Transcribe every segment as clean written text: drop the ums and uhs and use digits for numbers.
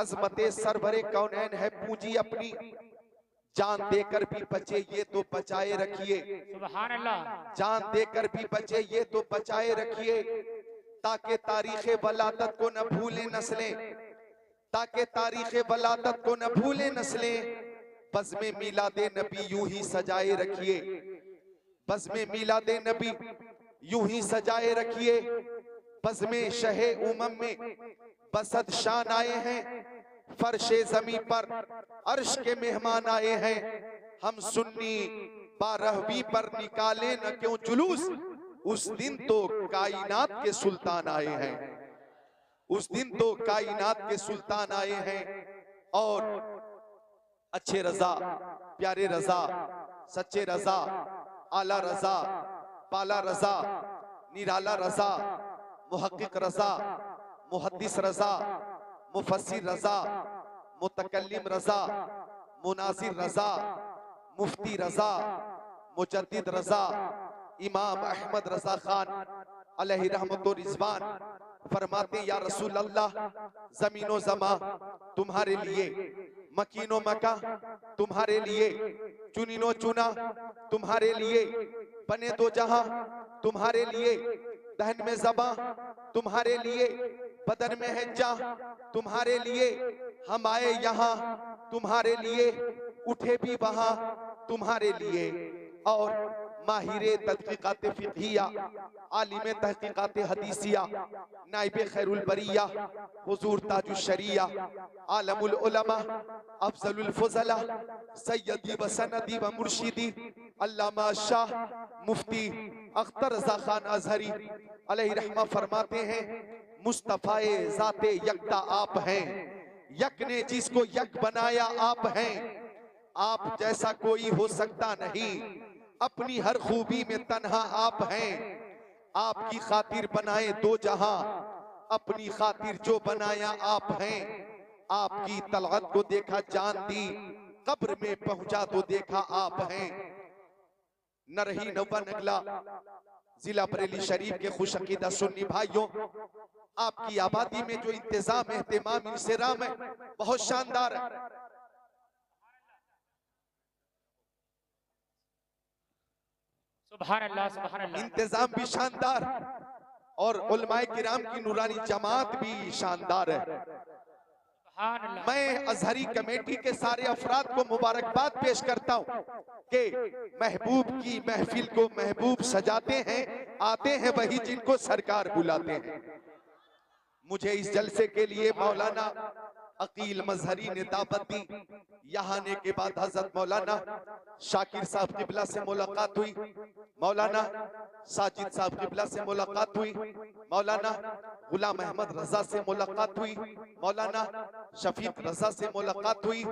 अजमते सरवरे कौनैन है पूंजी अपनी, जान देकर भी बचे ये तो बचाए रखिए। सुभान अल्लाह। जान देकर भी बचे ये तो बचाए रखिए, ताकि तारीखे वलादत को न भूले नस्लें, ताकि तारीखे वलादत को न भूले नस्लें। बज़्मे मिलादे नबी यूं ही सजाए रखिए, बज़्मे मिलादे नबी यूं ही सजाए रखिए। बज़्मे शहे उमम में बसद शान आए हैं, फर्शे जमी पर अर्श के मेहमान आए हैं। हम सुन्नी 12वीं पर निकाले न क्यों जुलूस, उस दिन तो कायनात के सुल्तान आए हैं, उस दिन तो कायनात के सुल्तान आए हैं। और अच्छे रजा, प्यारे रजा, सच्चे रजा, आला रजा, पाला रजा, निराला रजा, मुहक्किक रजा, मुहद्दिस रजा, मुफस्सिर रजा, मुतकल्लिम रजा, मुनासिर रजा, मुफ्ती रजा, मुजद्दिद रजा, इमाम अहमद रजा खान अलैहि रहमतुर रिज़वान फरमाते या रसूल अल्लाह, जमीनो जमा तुम्हारे लिए, मकीनो मका तुम्हारे लिए, चुनिनो चुना तुम्हारे लिए, बने दो जहां तुम्हारे लिए, दहन में ज़बां तुम्हारे लिए, बदन में है जा तुम्हारे लिए। हम आए यहाँ तुम्हारे लिए, उठे भी वहां तुम्हारे लिए। और माहिरे तहकीकात फिक़हिया, आलिम तहकीकात हदीसिया, नाइबे खैरुल बरिया, हुजूर ताजुश शरिया, आलमुल उलमा, अफजलुल फुज़ला, सय्यदी व सनदी व मुर्शिदी, अल्लामा शाह मुफ्ती अख्तर रज़ा खान अज़हरी अलैहि रहमा फरमाते हैं, मुस्तफ़ाए ज़ाते यकता आप हैं, यक ने जिसको यक बनाया आप हैं। आप जैसा कोई हो सकता नहीं, अपनी हर खूबी में तन्हा आप हैं। आपकी खातिर बनाए दो जहां, अपनी खातिर जो बनाया आप हैं। आपकी तलअत को देखा जान दी, कब्र में पहुंचा तो देखा आप हैं। न रही नवा नगला जिला बरेली शरीफ के खुश अकीदा सुन्नी भाइयों, आपकी आबादी में जो इंतजाम एहतिमाम इंसराम है बहुत शानदार है। सुभान अल्लाह, सुभान अल्लाह। इंतजाम भी शानदार और उलमाए किराम की नूरानी जमात भी शानदार है। सुभान अल्लाह। मैं अजहरी कमेटी के सारे अफराद को मुबारकबाद पेश करता हूँ कि महबूब की महफिल को महबूब सजाते हैं, आते हैं वही जिनको सरकार बुलाते हैं। मुझे इस जलसे के लिए मौलाना अकील मजहरी ने दावत दी। यहाँ आने के बाद हजरत मौलाना शाकिर साहब किबला से मुलाकात हुई, मौलाना साजिद साहब किबला से मुलाकात हुई, मौलाना गुलाम अहमद रजा से मुलाकात हुई, मौलाना शफीक रजा से मुलाकात हुई,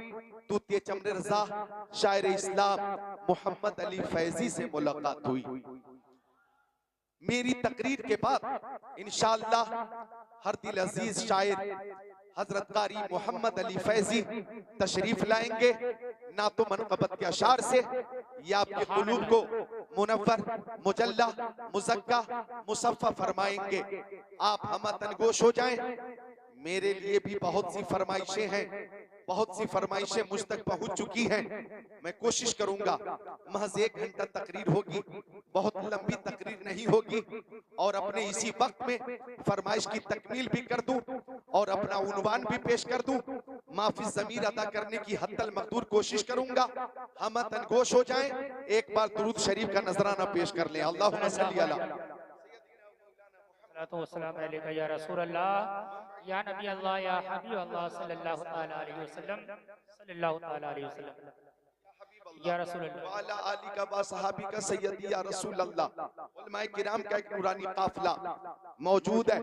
तूतिए चमरे रजा शायर इस्लाम मोहम्मद अली फैजी से मुलाकात हुई। मेरी तकरीर के बाद इंशाअल्लाह हर दिल अजीज शायर हजरत कारी मोहम्मद अली फैजी तशरीफ लाएंगे। ना तो मनक़बत के अशार से ये आपके कुलूब को मुनव्वर, मुजल्ला, मुज़क्का, मुसफ़्फ़ा फरमाएंगे। आप हम तनगोश हो जाएं। मेरे लिए भी बहुत सी फरमाइशें हैं, बहुत सी फरमाइशें मुझ तक पहुंच चुकी हैं। मैं कोशिश करूंगा, महज 1 घंटा तकरीर होगी, बहुत लंबी तकरीर नहीं होगी, और अपने इसी वक्त में फरमाइश की तकमील भी कर दूं और अपना उन्वान भी पेश कर दूं। माफी ज़मीर अदा करने की हद्दल मक़दूर कोशिश करूंगा। हम तनगोश हो जाएं, एक बार दुरूद शरीफ का नजराना पेश कर लें। अल्लाहुम्मा सल्ली अला अलैका या रसूल अल्लाह, या नबी अल्लाह, या हबीब अल्लाह सल्लल्लाहु तआला अलैहि वसल्लम, सल्लल्लाहु तआला अलैहि वसल्लम, या रसूल अल्लाह, वाला आली का बा सहाबी का सैयदी या रसूल अल्लाह। उलमाए किराम का एक नूरानी काफिला मौजूद है।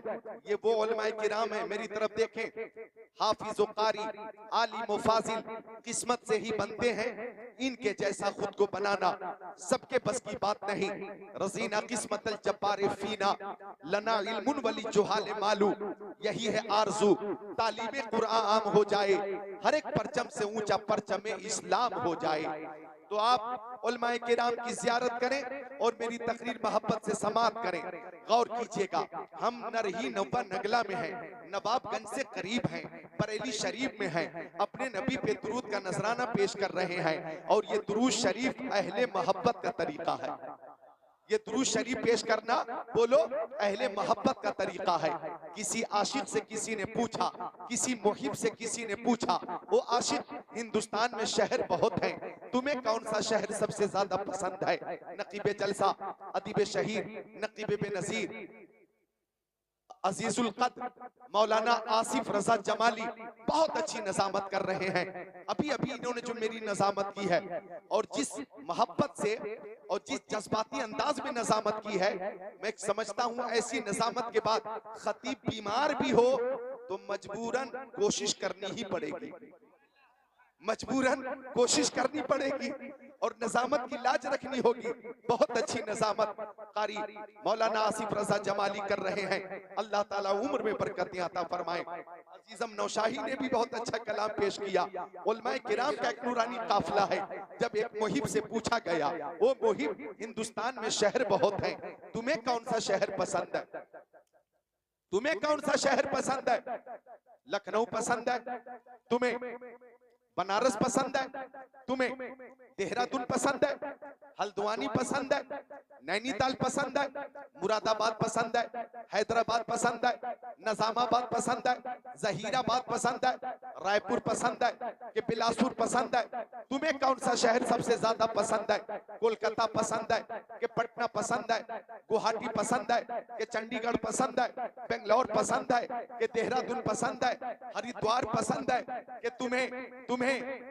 ये वो उलमाए किराम है, मेरी तरफ देखें, हाफिज कारी, आलिम व फाजिल किस्मत से ही बनते हैं। इनके जैसा खुद को बनाना सबके बस की बात नहीं। रजीना किस्मतल जब्बार फीना, लना इल्मुन वली जुहाल मालू। यही है आरजू, तालीम कुरान आम हो जाए, हर एक परचम से ऊंचा परचम इस्लाम हो जाए। तो आप उलमाए किराम की ज़ियारत करें और मेरी तकरीर मोहब्बत से समाप्त करें। गौर कीजिएगा, हम नरही नौबा नगला में हैं, नवाबगंज से करीब हैं, बरेली शरीफ में हैं, अपने नबी पे दुरूद का नजराना पेश कर रहे हैं। और ये दुरूद शरीफ अहले मोहब्बत का तरीका है। ये दुरूद शरीफ पेश करना बोलो अहले मोहब्बत का तरीका है। किसी आशिक से किसी ने पूछा, किसी मुहिब से किसी ने पूछा, वो आशिक हिंदुस्तान में शहर बहुत हैं, तुम्हें कौन सा शहर सबसे ज्यादा पसंद है? नकीब जलसा, अदीब शहीद, नकीब बेनज़ीर, अजीजुल कद्र मौलाना आसिफ रजा जमाली बहुत अच्छी नजामत कर रहे हैं। अभी अभी इन्होंने जो मेरी नजामत की है और जिस मोहब्बत से और जिस जज्बाती अंदाज में नजामत की है, मैं समझता हूं ऐसी नजामत के बाद खतीब बीमार भी हो तो मजबूरन कोशिश करनी ही पड़ेगी, मजबूरन कोशिश करनी पड़ेगी और नजामत की लाज रखनी होगी। बहुत अच्छी नजामत कारी मौलाना आसिफ रजा जमाली कर रहे हैं। अल्लाह ताला उम्र में बरकतें अता फरमाए। अजीजम नौशाही ने भी बहुत अच्छा कलाम पेश किया। उलमाए किराम का एक नूरानी काफिला है। जब एक मुहिब से पूछा गया, वो मुहिब हिंदुस्तान में शहर बहुत हैं, तुम्हें कौन सा शहर पसंद है? तुम्हें कौन सा शहर पसंद है? लखनऊ पसंद है तुम्हें? बनारस पसंद है तुम्हें? देहरादून पसंद है? हल्द्वानी पसंद है? नैनीताल पसंद है? मुरादाबाद पसंद है? हैदराबाद पसंद है? निजामाबाद पसंद है? जहीराबाद पसंद है? रायपुर पसंद है कि बिलासपुर पसंद है? तुम्हें कौन सा शहर सबसे ज्यादा पसंद है? कोलकाता पसंद है कि पटना पसंद है? गुवाहाटी पसंद है कि चंडीगढ़ पसंद है? बेंगलोर पसंद है कि देहरादून पसंद है? हरिद्वार पसंद है कि तुम्हें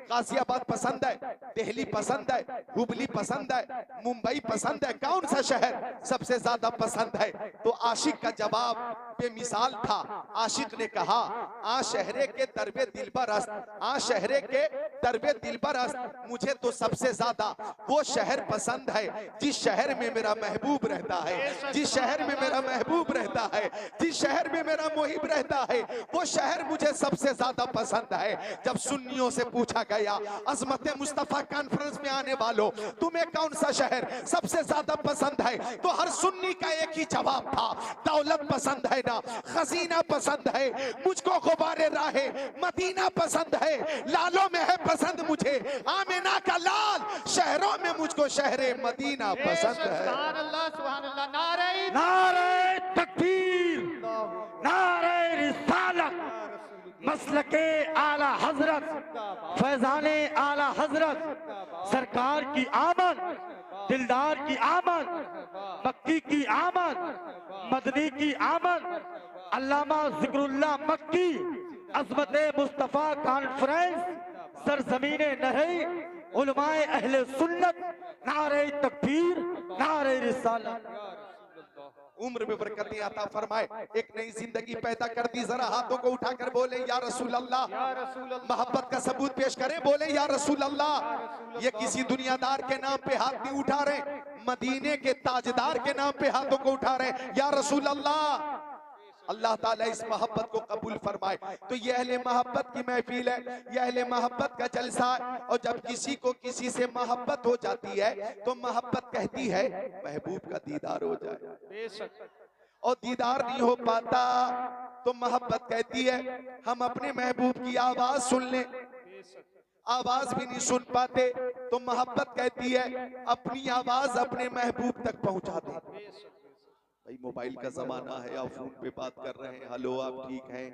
गाजियाबाद पसंद है? दिल्ली पसंद है? हुबली पसंद है? मुंबई पसंद है? कौन सा शहर सबसे ज्यादा पसंद है? तो आशिक का जवाब बेमिसाल था। आशिक ने कहा, आ शहरे के दरबे दिलबर अस्त, आ शहरे के दरबे दिलबर अस्त, मुझे तो सबसे ज्यादा वो शहर पसंद है जिस शहर में मेरा महबूब रहता है, जिस शहर में मेरा महबूब रहता है, जिस शहर में मेरा मुहिब रहता है, वो शहर मुझे सबसे ज्यादा पसंद है। जब सुन्नियों से पूछा गया, अजमत मुस्तफा कॉन्फ्रेंस में आने वालों, तुम्हें कौन सा शहर सबसे ज्यादा पसंद है? तो हर सुन्नी का एक ही जवाब था, दौलत पसंद है ना, खजीना पसंद है, मुझको गुबारे राहे मदीना पसंद है, लालों में है पसंद मुझे आमिना का लाल, शहरों में मुझको शहरे मदीना पसंद है। सुभान अल्लाह, सुभान अल्लाह। नारे नारे तकबीर, नारे रिसालत, मसलके आला हजरत, फैजाने आला हजरत, सरकार की आमद, दिलदार की आमद, मक्की की आमद, मदनी की आमद, अल्लामा जिक्रुल्लाह मक्की, अज़मत मुस्तफ़ा कॉन्फ्रेंस, सरज़मीने नही, उलमाए अहले सुन्नत, नारे तकबीर, नारे रिसालत। उम्र में बरकतें अता फरमाए, एक नई जिंदगी पैदा कर दी। जरा हाथों को उठाकर बोले या रसूल अल्लाह, मोहब्बत का सबूत पेश करें, बोले या रसूल अल्लाह। ये किसी दुनियादार के नाम पे हाथ नहीं उठा रहे, मदीने के ताजदार के नाम पे हाथों को उठा रहे, या रसूल अल्लाह। अल्लाह ताला इस मोहब्बत को कबूल फरमाए। तो ये अहले मोहब्बत की महफिल है, ये अहले मोहब्बत का जलसा है। और जब किसी को किसी से मोहब्बत हो जाती है तो मोहब्बत कहती है महबूब का दीदार हो जाए, और दीदार नहीं हो पाता तो मोहब्बत कहती है हम अपने महबूब की आवाज सुन लें। आवाज भी नहीं सुन पाते तो मोहब्बत कहती है अपनी आवाज अपने महबूब तक पहुंचा दे। भाई मोबाइल का जमाना है, आप फोन पे बात कर रहे हैं, हेलो आप ठीक हैं,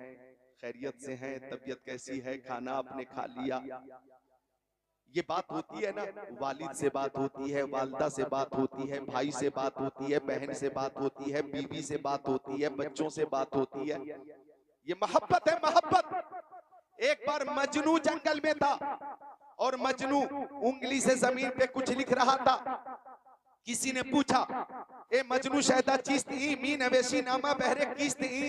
खैरियत से हैं, तबीयत कैसी है, खाना आपने खा लिया, ये बात होती है ना। वालिद से बात होती है, वालदा से बात होती है, भाई से बात होती है, बहन से बात होती है, बीवी से बात होती है, बच्चों से बात होती है। ये मोहब्बत है, मोहब्बत। एक बार मजनू जंगल में था और मजनू उंगली से जमीन पे कुछ लिख रहा था। किसी ने पूछा, ए मजनू शहदा चिस्त ई मी नवेशी नामा बहरे किस्त ई,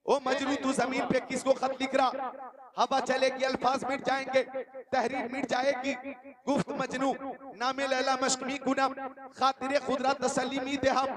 ओ मजनू तू जमीन पे किसको खत लिख रहा? हवा चलेगी अल्फाज मिट जाएंगे, तहरीर मिट जाएगी। गुफ्त मजनू नामे लैला मशकमी गुनम खातिरे खुदरा तसलीमी देहम।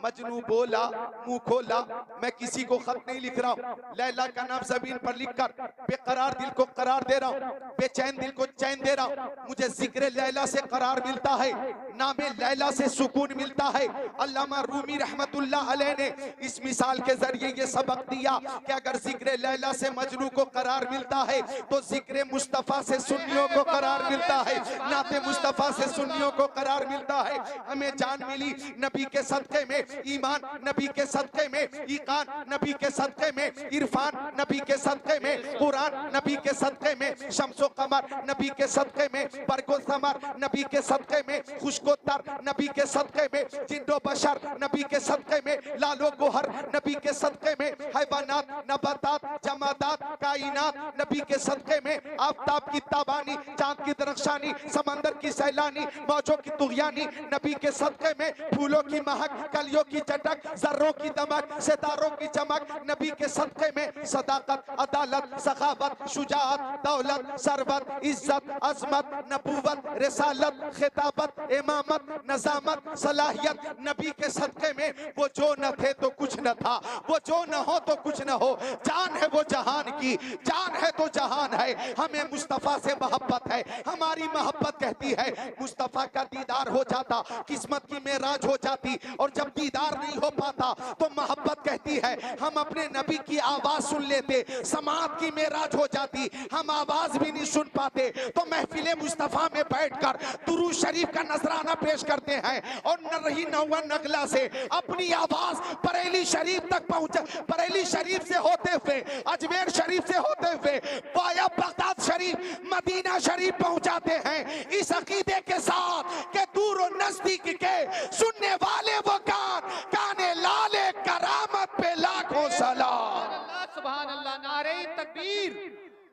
मजनू बोला मुंह खोला, मैं किसी को खत नहीं लिख रहा हूँ। लैला का नाम जमीन पर लिखकर बेकरार दिल को करार दे रहा हूँ, बेचैन दिल को चैन दे रहा हूँ। मुझे जिक्र लैला से करार मिलता है, नामे लैला से सुकून मिलता है। अल्लामा रूमी रहमतुल्लाह अलैह ने इस मिसाल के जरिए ये सबक दिया कि अगर जिक्र लैला से मजनू को करार मिलता है तो जिक्र मुस्तफा से सुन्नियों को करार मिलता है, नाते मुस्तफा से सुन्नियों को करार मिलता है। हमें जान मिली नबी के सदके में, ईमान नबी के सदके में, ईकान नबी के सदके में, इरफान नबी के सदके में, कुरान नबी के सदके में, शम्सो कमर नबी के सदके में, बरगो समर नबी के सदके में, खुशकोतर नबी के सदके में, जिंदो बशर नबी के सदके में, लालो गोहर नबी के सदके में, हैवानात नबातात जमादात कायनात नबी के सदके में, आफताब की ताबानी चांद की दरख्शानी समंदर की सैलानी मौजों की तुगयानी नबी के सदके में, फूलों की महक कलियों की चटक जर्रों की दमक सितारों की चमक नबी के सदके में, सदाकत अदालत सखावत शुजाअत दौलत सरबत इज्जत अजमत नबूवत रिसालत खिताबत इमामत नजामत सलाहियत नबी के सदके में। वो जो न थे तो कुछ न था, वो जो न हो तो कुछ न हो, जान है वो जहान की, जान है तो जहान है। हमें मुस्तफा से मोहब्बत है, हमारी मोहब्बत कहती है मुस्तफा का दीदार हो जाता किस्मत की मेराज हो जाती, और जब दीदार नहीं हो पाता तो मोहब्बत कहती है हम अपने नबी की आवाज सुन लेते, समात की मेराज हो जाती, हम आवाज भी नहीं सुन पाते तो महफिले मुस्तफा में बैठकर दुरूद शरीफ का नजराना पेश करते हैं और न रही नौवा नगला से अपनी आवाज बरेली शरीफ तक पहुंचा, बरेली शरीफ से होते हुए अजमेर शरीफ से होते हुए वाया बगदाद शरीफ मदीना शरीफ पहुंचाते हैं इस अकीदे के साथ कि दूर और नजदीक के सुनने वाले वो काने लाले करामत पे लाखों सलाम। सुभान अल्लाह। नारे तकबीर,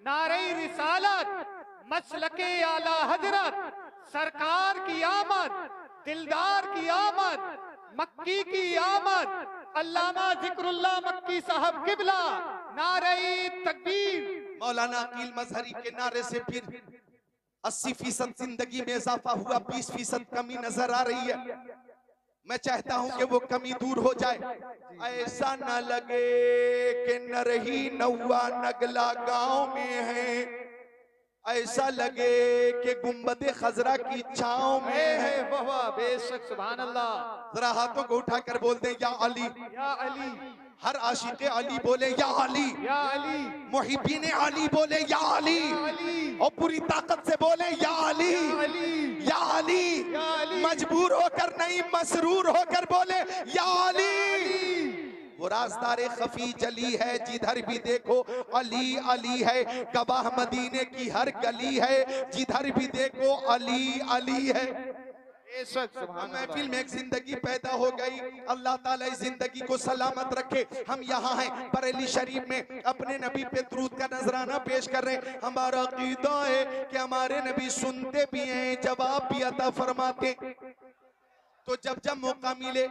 नारे रिसालत, मसलके आला हजरत, सरकार की आमद, दिलदार की आमद, मक्की की आमद, अल्लामा जिक्रुल्लाह मक्की साहब किबला, नारे तकबीर। मौलाना अकील मजहरी के नारे से फिर 80% जिंदगी में इजाफा हुआ, 20% कमी नजर आ रही है। मैं चाहता हूं कि वो कमी दूर हो जाए, ऐसा न लगे कि न रही नौवा नगला गांव में है, ऐसा लगे कि गुंबदे खजरा की छांव में है। वाह बेशक सुभान अल्लाह। जरा हाथों को उठाकर बोल दे या अली, या अली। हर आशिक अली बोले या अली, या अली। मुहिब्बीन अली बोले या अली, और पूरी ताकत से बोले या अली, या अली, मजबूर होकर नहीं मसरूर होकर बोले या अली। वो रास्तारे खफी जली है, जिधर भी देखो अली अली है, गवाह मदीने की हर गली है, जिधर भी देखो अली अली है। महफिल में एक जिंदगी पैदा हो गई, अल्लाह ताला इस जिंदगी को सलामत रखे। हम यहाँ हैं बरेली शरीफ में अपने नबी पे दुरूद का नजराना पेश कर रहे हैं। हमारा अकीदा है कि हमारे नबी सुनते भी हैं, जवाब भी अता फरमाते, तो जब जब मौका मिले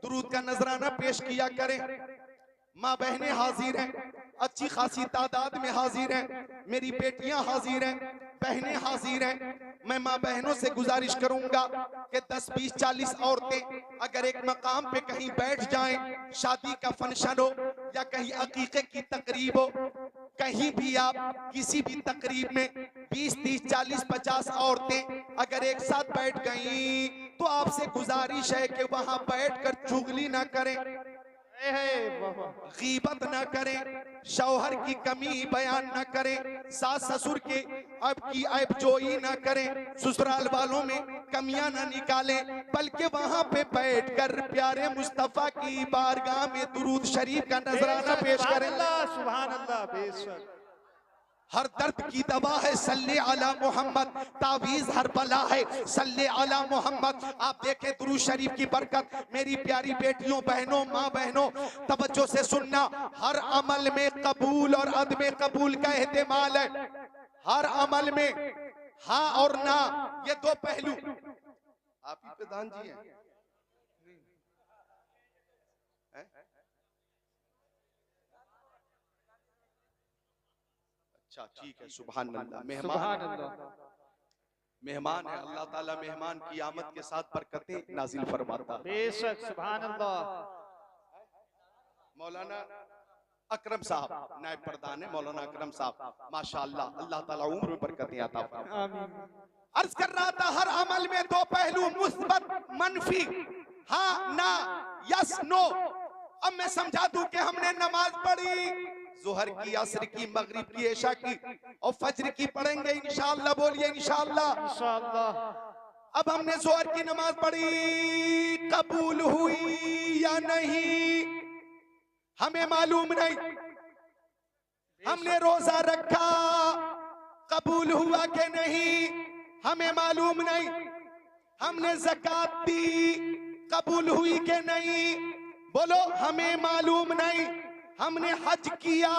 दुरूद का नजराना पेश किया करें। माँ बहनें हाजिर हैं, अच्छी खासी तादाद में हाजिर हैं, मेरी बेटियां हाजिर हैं, बहनें हाजिर हैं। मैं माँ बहनों से गुजारिश करूंगा कि 10, 20, 40 औरतें अगर एक मकाम पे कहीं बैठ जाएं, शादी का फंक्शन हो या कहीं अकीके की तकरीब हो, कहीं भी आप किसी भी तकरीब में 20, 30, 40, 50 औरतें अगर एक साथ बैठ गईं तो आपसे गुजारिश है कि वहां बैठकर चुगली ना करें, गीबत न करें, शौहर की कमी बयान न करें, सास ससुर के अब की ऐबजोई न करें, ससुराल वालों में कमियां न निकालें, बल्कि वहां पे बैठकर प्यारे मुस्तफा की बारगाह में दुरूद शरीफ का नजराना पेश करें। सुभान अल्लाह। बेशक हर दर्द की दवा है सल्ले अला मोहम्मद, तावीज हर बला है सल्ले अला मोहम्मद। आप देखें दुरूद शरीफ की बरकत। मेरी प्यारी बेटियों, बहनों, माँ बहनों, तवज्जो से सुनना, हर अमल में कबूल और अदम कबूल का एहतिमाल है। हर अमल में हाँ और ना, ये दो पहलू। आप ही प्रधान जी हैं? अच्छा ठीक है, सुभान अल्लाह। सुभान अल्लाह। मेहमान है, अल्लाह ताला मेहमान की आमद के साथ बरकतें नाजिल फरमाता है। बेशक सुभान अल्लाह। मौलाना अकरम साहब नायब प्रधान है, मौलाना अकरम साहब माशाअल्लाह, अल्लाह ताला उम्र में बरकतें अता फरमाए। आमीन। अर्ज कर रहा था हर अमल में दो पहलू, मुस्बत मनफी, हाँ ना, यस नो। अब मैं समझा दूं कि हमने नमाज पढ़ी जोहर की, असर की, मगरिब की, इशा की और फज्र की पढ़ेंगे इंशाअल्लाह। बोलिए इंशाअल्लाह। इंशाअल्लाह। अब हमने जोहर की नमाज पढ़ी, कबूल हुई या नहीं हमें मालूम नहीं। हमने रोजा रखा, कबूल हुआ कि नहीं हमें मालूम नहीं। हमने ज़कात दी, कबूल हुई कि नहीं बोलो हमें मालूम नहीं। हमने हज किया,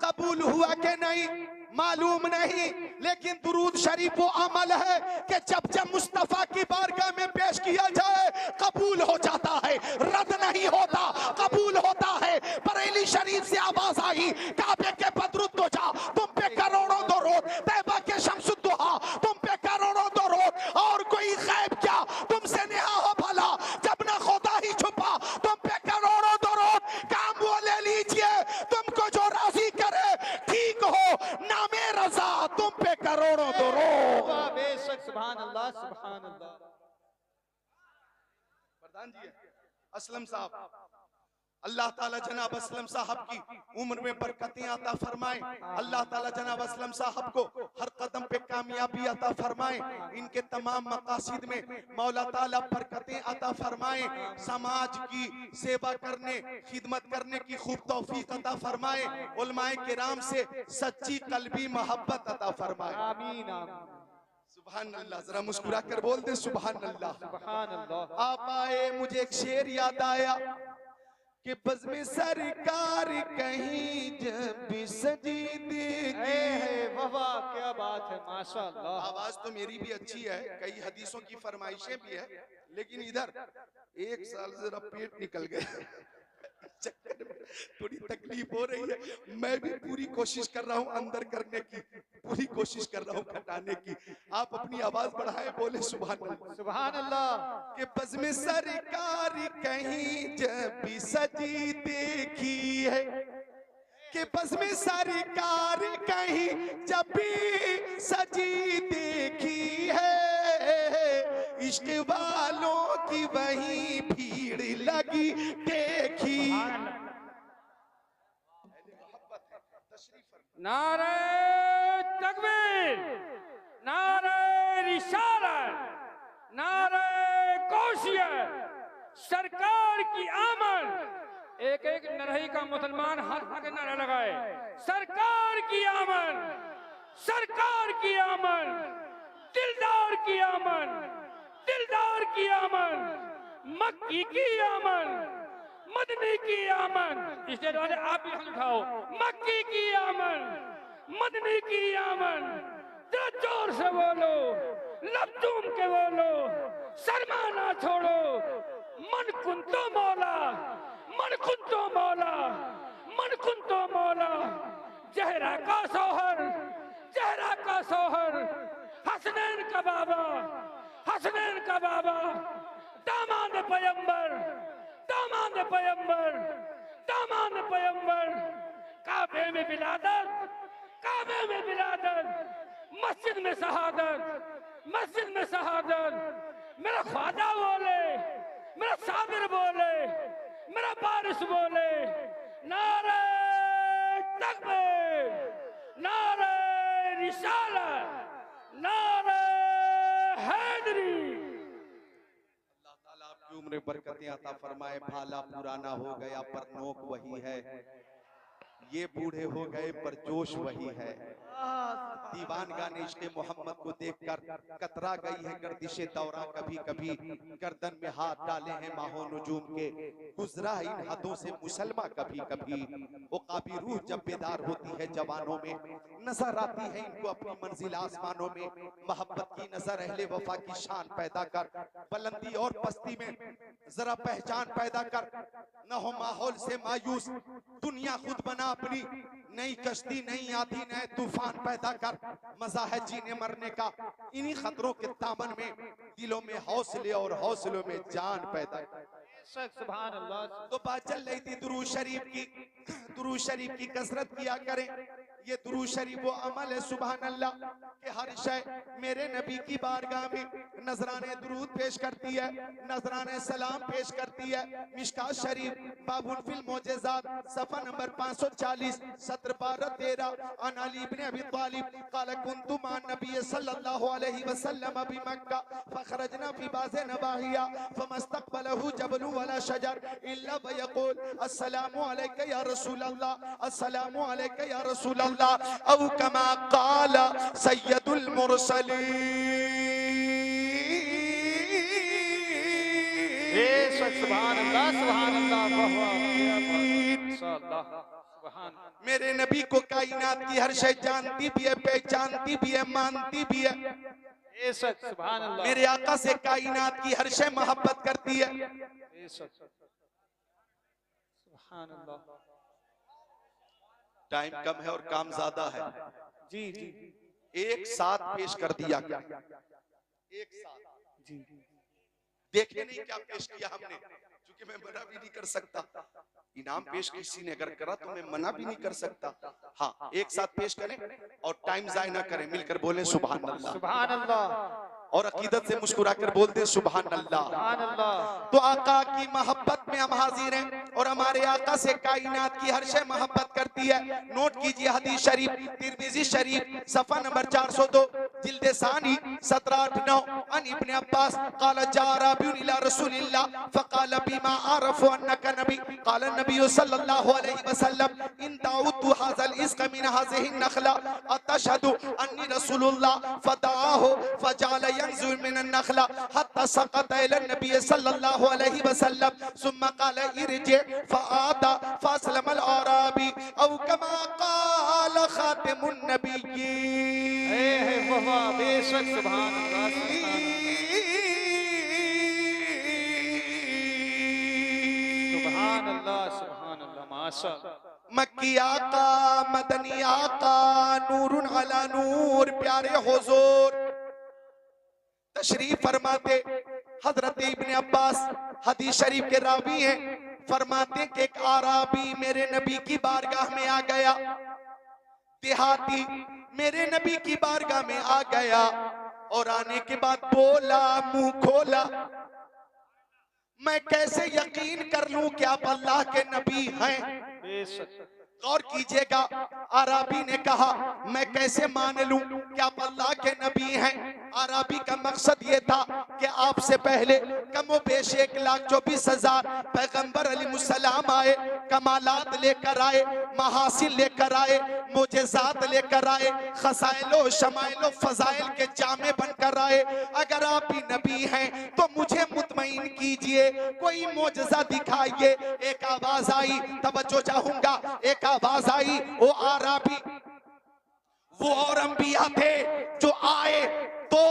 कबूल हुआ कि नहीं मालूम नहीं। लेकिन दुरूद शरीफ वो अमल है कि जब जब मुस्तफा की बारगाह में पेश किया जाए कबूल हो जाता है, रद्द नहीं होता, कबूल होता है। बरेली शरीफ से आवाज आई, काबे के बदरुद तो जा, तुम पे करोड़ों दरूद, तैबा के शम्सुद्दुहा तुम पे करोड़ों दरूद, और कोई गैब क्या तुमसे नेहा हो भला, जब ना खुदा ही छुपा तुम पे करोड़ों दरूद। काम वो ले लीजिए तुमको जो राजी करे, ठीक हो नामे रजा तुम पे करोड़ों दरूद। बेशक सुभान अल्लाह सुभान अल्लाह। प्रधान जी असलम साहब, अल्लाह ताला जनाब असलम साहब की उम्र में बरकतें अता फरमाए। अल्लाह ताला जनाब असलम साहब को हर कदम पे कामयाबी अता फरमाए। इनके तमाम मकासिद में मौला ताला बरकतें अता फरमाए। समाज की सेवा करने, खिदमत करने की खूब तौफीक अता फरमाए। उलमाए किराम से सच्ची कल्बी मोहब्बत अता फरमाए। आमीन आमीन। सुभान अल्लाह। जरा मुस्कुरा कर बोल दे सुभान अल्लाह। सुभान अल्लाह। आप आए मुझे एक शेर याद आया कि बज़्म सरकार कहीं जब भी सजी देगी। वाह क्या बात है, माशाअल्लाह। आवाज तो मेरी भी अच्छी है, कई हदीसों की फरमाइशें भी है, लेकिन इधर एक साल जरा पेट निकल गया चक्कर में थोड़ी तकलीफ हो रही है। मैं भी पूरी कोशिश कर रहा हूँ अंदर करने की, पूरी कोशिश कर रहा हूँ घटाने की। आप अपनी आवाज बढ़ाए, बोले सुभान अल्लाह। सुभान अल्लाह। कि बज़्म सरकार कहीं जब भी सजी देखी है, कि बज़्म सरकार कहीं जब भी सजी देखी है, इश्क वालों की वहीं भीड़ लगी देखी। नारे तकबीर, नारे रिसालत, नारे कौशियत, सरकार की आमद। एक एक नरही का मुसलमान हाथ के नारा लगाए, सरकार की आमद, सरकार की आमद, दिलदार की आमद, दिलदार की आमद, मक्की की आमद, मदनी की आमद। इसलिए वाले आप भी हाथ उठाओ, मक्की की आमद, मदनी की आमद। जरा जोर से बोलो, लब चूम के बोलो, शर्मा ना छोड़ो। मन कुंतो मौला, मन कुंतो मौला, मन कुंतो मौला। जहरा का सोहर, जहरा का सोहर, हसनैन का बाबा, हसनैन का बाबा, दामाद पैगंबर, दामाद पैगंबर, दामाद पैगंबर। काबे में बिलादत, काबे में बिलादत, मस्जिद में शहादत, मस्जिद में शहादत। मेरा ख्वाजा बोले, मेरा साबिर बोले, मेरा बारिश बोले, नारे तकबीर, नारे रिसालत, नारे हैदरी। अल्लाह ताला आपकी उम्र बरकतें अता फरमाए। भाला पुराना हो गया पर नोक वही है, ये बूढ़े हो गए पर जोश वही है। दीवान गाने इश्क़ मोहम्मद को देखकर कतरा गई है गर्दिशे दौरा, कभी कभी गर्दन में हाथ डाले हैं माहो नजूम के, गुजरा इन हदों से मुसलमा कभी कभी। उक़ाबी रूह जब बेदार होती है जवानों में, नजर आती है इनको अपनी मंजिल आसमानों में। मोहब्बत की नजर अहले वफा की शान पैदा कर, बुलंदी और पस्ती में जरा पहचान पैदा कर। न हो माहौल से मायूस, दुनिया खुद बना अपनी, नई कश्ती नई आधी नए तूफान पैदा कर। मजा है जीने मरने का इन्हीं खतरों के दामन में, दिलों में हौसले और हौसलों में जान पैदा कर। सुभान अल्लाह। तो बात चल रही थी दुरूद शरीफ की। दुरूद शरीफ की कसरत किया करें। ये दुरूद शरीफ वो अमल है सुभान अल्लाह कि हर शय मेरे नबी की बारगाह में नजराने दुरूद पेश करती है, नजराने सलाम पेश करती है। मिशकात शरीफ बाबुल फिल मोजेज़ात सफ़ा नंबर 540 सत्र 12-13 अन अली इब्न अबी तालिब क़ाल कुन्तु मअन नबी सल्लल्लाहु अलैहि वसल्लम बि मक्का फ़ख़रजना फ़ी बाज़ि नवाहिया फ़मस्तक़बलहु जबलु वला शजर इल्ला वयक़ूल अस्सलामु अलैका या रसूल अल्लाह, अस्सलामु अलैका या रसूल अल्लाह, औ कमा क़ाल सय्यदुल मुरसलीन। सुभान अल्लाह, सुभान अल्लाह, सुभान। मेरे नबी को कायनात की हर शय जानती भी है, पहचानती भी है, मानती भी है। सुभान अल्लाह। मेरे आका से कायनात की हर शय मोहब्बत करती है। सुभान अल्लाह। टाइम कम है और काम ज्यादा है। जी जी एक साथ पेश कर दिया, एक साथ जी। देखे नहीं क्या पेश किया हमने, क्योंकि मैं मना भी नहीं कर सकता। इनाम पेश किसी ने अगर करा तो मैं मना भी नहीं कर सकता। हाँ, एक साथ पेश करें और टाइम जाया ना करें, मिलकर बोले सुभान अल्लाह, सुभान अल्लाह, और अकीदत से मुस्कुराकर बोलते सुभान अल्लाह। सुभान अल्लाह। तो आका की मोहब्बत में हम हाजिर हैं और हमारे आका से कायनात की हर शय मोहब्बत करती है। नोट कीजिए हदीस शरीफ तिरमिज़ी शरीफ सफ़ा नंबर 402 जिल्द सानी 17-8-9 अन इब्न अब्बास क़ाल जा राबियुन इला रसूलिल्लाह फ़क़ाल बिमा आरफ़ु अन्नका नबी क़ाल नबी सल्लल्लाहु अलैहि वसल्लम इन दाउतु हाज़ल इस्क़ मिन हाज़िहि नख़ला अतशहदु अन्नी रसूलुल्लाह फ़दआहु फ़जअल यंज़ुर मिन अन्नख़ला हत्ता सक़त इला नबी सल्लल्लाहु अलैहि वसल्लम सुम्मा क़ाल इरजि फ़आदा फ़अस्लमल आराबी औ कमा क़ाल ख़ातिमुन नबिय्यीन। बेशक सुभान अल्लाह, सुभान अल्लाह, सुभान अल्लाह, माशाअल्लाह। मक्की आका मदनी आका नूरुन अला नूर प्यारे हुजूर तशरीफ फरमाते। हजरत इब्न अब्बास हदीस शरीफ के रावी हैं, फरमाते कि एक आराबी मेरे नबी की बारगाह में आ गया, देहाती मेरे नबी की बारगाह में आ गया और आने के बाद बोला, मुंह खोला, मैं कैसे यकीन कर लूं कि आप अल्लाह के नबी हैं। गौर कीजिएगा, आराबी ने कहा मैं कैसे मान लूं कि आप अल्लाह के नबी हैं। आराबी का मकसद ये था कि आपसे पहले कमो बेश 1,24,000 पैगंबर अलैहिस्सलाम आए, कमालात लेकर आए, महासिल लेकर आए, मोजेज़ात लेकर आए, खसाइलो शमाइलो फजाइल के जामे बनकर आए। अगर आप ही नबी हैं तो मुझे मुतमईन कीजिए, कोई मोजज़ा दिखाइए। एक आवाज आई, तवज्जो चाहूंगा, एक आवाज आई, ओ आराबी वो और अंबिया थे जो आए तो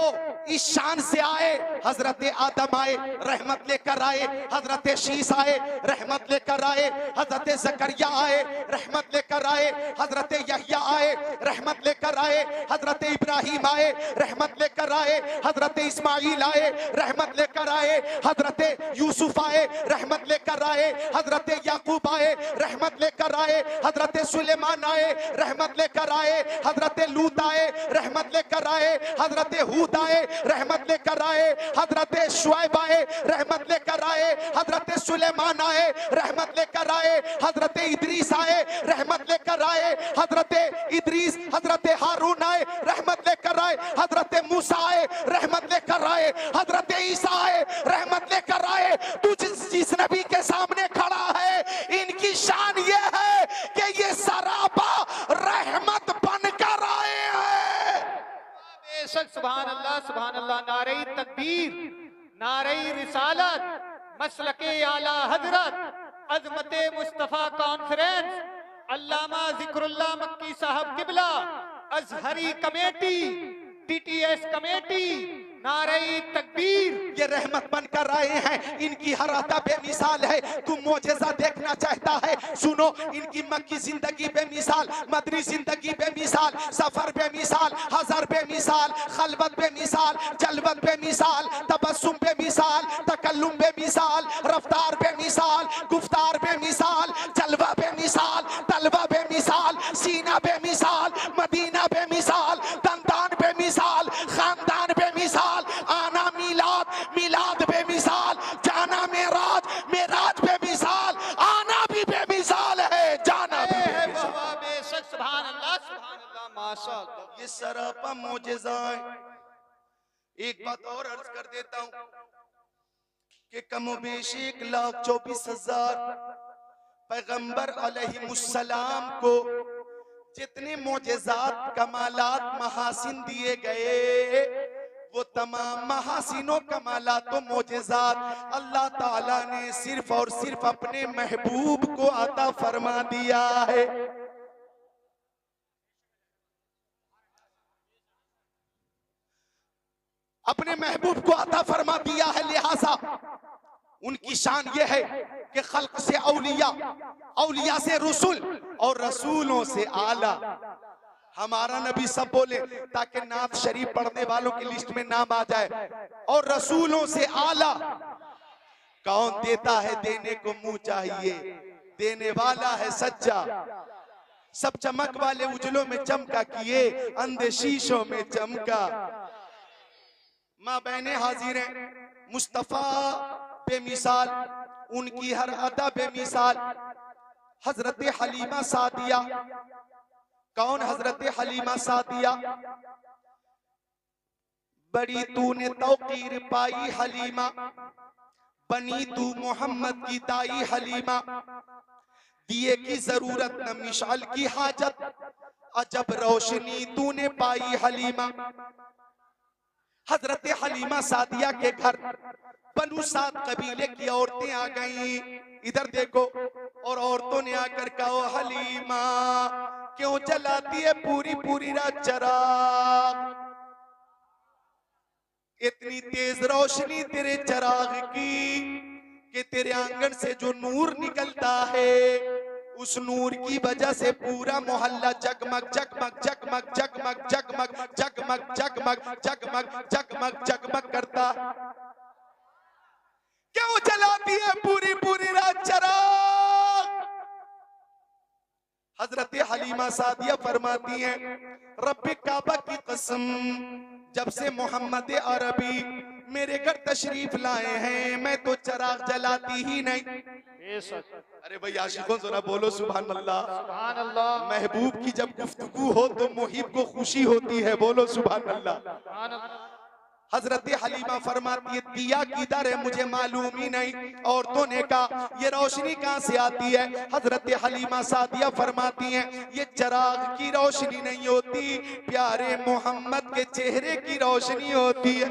इस शान से आए, हजरत आदम आए रहमत लेकर आए, हजरत शीस आए रहमत लेकर आए, हजरत जकरिया आए रहमत लेकर आए, हजरत यहया आए रहमत लेकर आए, हजरत इब्राहिम आए रहमत लेकर आए, हजरत इस्माइल आए रहमत लेकर आए, हजरत यूसुफ आए रहमत लेकर आए, हजरत याकूब आए रहमत लेकर आए, हजरत सुलेमान आए रहमत लेकर आए, हजरत लूत आए रहमत लेकर आए, हजरत हूद आए रहमत लेकर आए, हजरत शुएब आए रहमत लेकर आए, हजरत सुलेमान आए रहमत लेकर आए, हजरत इदरीस आए रहमत लेकर आए, हजरत इदरीस हजरत हारून आए रहमत लेकर आए, हजरत मूसा आए रहमत लेकर आए, हजरत ईसा आए रहमत लेकर आए। तू जिस नबी के सामने खड़ा है, इनकी शान ये है कि ये सरापा रहमत बनकर आए हैं। बेशक सुभान अल्लाह, नारे तकबीर, नारे रिसालत, मसलके आला हजरत, अजमते मुस्तफा कॉन्फ्रेंस, अल्लामा जिक्रुल्लाह मक्की साहब किबला, अजहरी कमेटी, टीटीएस कमेटी, नारे तकबीर। ये रहमत बनकर आए हैं, इनकी हर अता बेमिसाल है। तू मोजेज़ा देखना चाहता है, सुनो इनकी मक्की जिंदगी बेमिसाल, मदनी जिंदगी बेमिसाल, सफर बेमिसाल, हज़र बेमिसाल, खलवत बेमिसाल, जलवत बेमिसाल, तबस्सुम बेमिसाल, तकल्लुम बेमिसाल, रफ्तार बेमिसाल, गुफ्तार बेमिसाल, जलवा बेमिसाल, तलवा बेमिसाल, सीना बेमिसाल, मदीना बेमिसाल, दंदान बेमिसाल, खानदान बेमिसाल, आना मिलाद, मिलाद बेमिसाल, जाना मेराज, मेराज बेमिसाल, आना भी बेमिसाल है, जाना भी बेमिसाल। बेशक सुभान अल्लाह, माशाअल्लाह। ये सरापा मोजेज़ा है। एक बात और अर्ज कर देता हूं कि कमोबेश 1,24,000 पैगंबर अलैहिमुस्सलाम को जितने मोजेज़ात, कमालात, महासिन दिए गए, वो तमाम महासिनों, कमालातों, मोजेज़ात अल्लाह ताला ने सिर्फ और सिर्फ अपने महबूब को अता फरमा दिया है। अपने महबूब को अता फरमा दिया है, लिहाजा उनकी शान ये है कि खल्क से औलिया, औलिया से रसूल और रसूलों से आला। हमारा नबी सब बोले ताकि नात शरीफ पढ़ने वालों की लिस्ट में नाम आ जाए। और रसूलों से आला कौन देता है, देने को मुंह चाहिए, देने वाला है सच्चा। सब चमक वाले उजलों में चमका किए, अंधे शीशों में चमका। माँ बहने हाजिर हैं, मुस्तफा बेमिसाल, उनकी हर अदा बेमिसाल। हजरत हलीमा सादिया, कौन हजरत हलीमा सादिया? बड़ी तूने तौकीर पाई हलीमा, बनी तू मोहम्मद की ताई हलीमा। दिए की जरूरत न मिशाल की हाजत, अजब रोशनी तूने पाई हलीमा। हजरत हलीमा सादिया के घर बनु साद कबीले की औरतें आ गईं। इधर देखो, और औरतों ने आकर कहा, हलीमा क्यों जलाती है पूरी पूरी रात चराग? इतनी तेज रोशनी तेरे चराग की कि तेरे आंगन से जो नूर निकलता है, उस नूर की वजह से पूरा मोहल्ला जगमग जगमग जगमग जगमग जगमग जगमग जगमग जगमग जगमग जगमग करता। क्यों जलाती है पूरी पूरी रात चराग? हजरत हलीमा सादिया फरमाती हैं, रब्बे काबा की कसम, जब से मोहम्मद अरबी मेरे घर तशरीफ लाए हैं, मैं तो चराग जलाती ही नहीं। अरे भाई आशिकों जरा बोलो सुभान अल्लाह। सुभान अल्लाह। महबूब की जब गुफ्तगू हो तो मुहिब को खुशी होती है, बोलो सुभान अल्लाह। हजरत हलीमा फरमाती है, दिया किधर है मुझे मालूम ही नहीं। औरतों ने कहा, ये रोशनी कहां से आती है? हजरत हलीमा सादिया फरमाती हैं, ये चराग की रोशनी नहीं होती, प्यारे मोहम्मद के चेहरे की रोशनी होती है।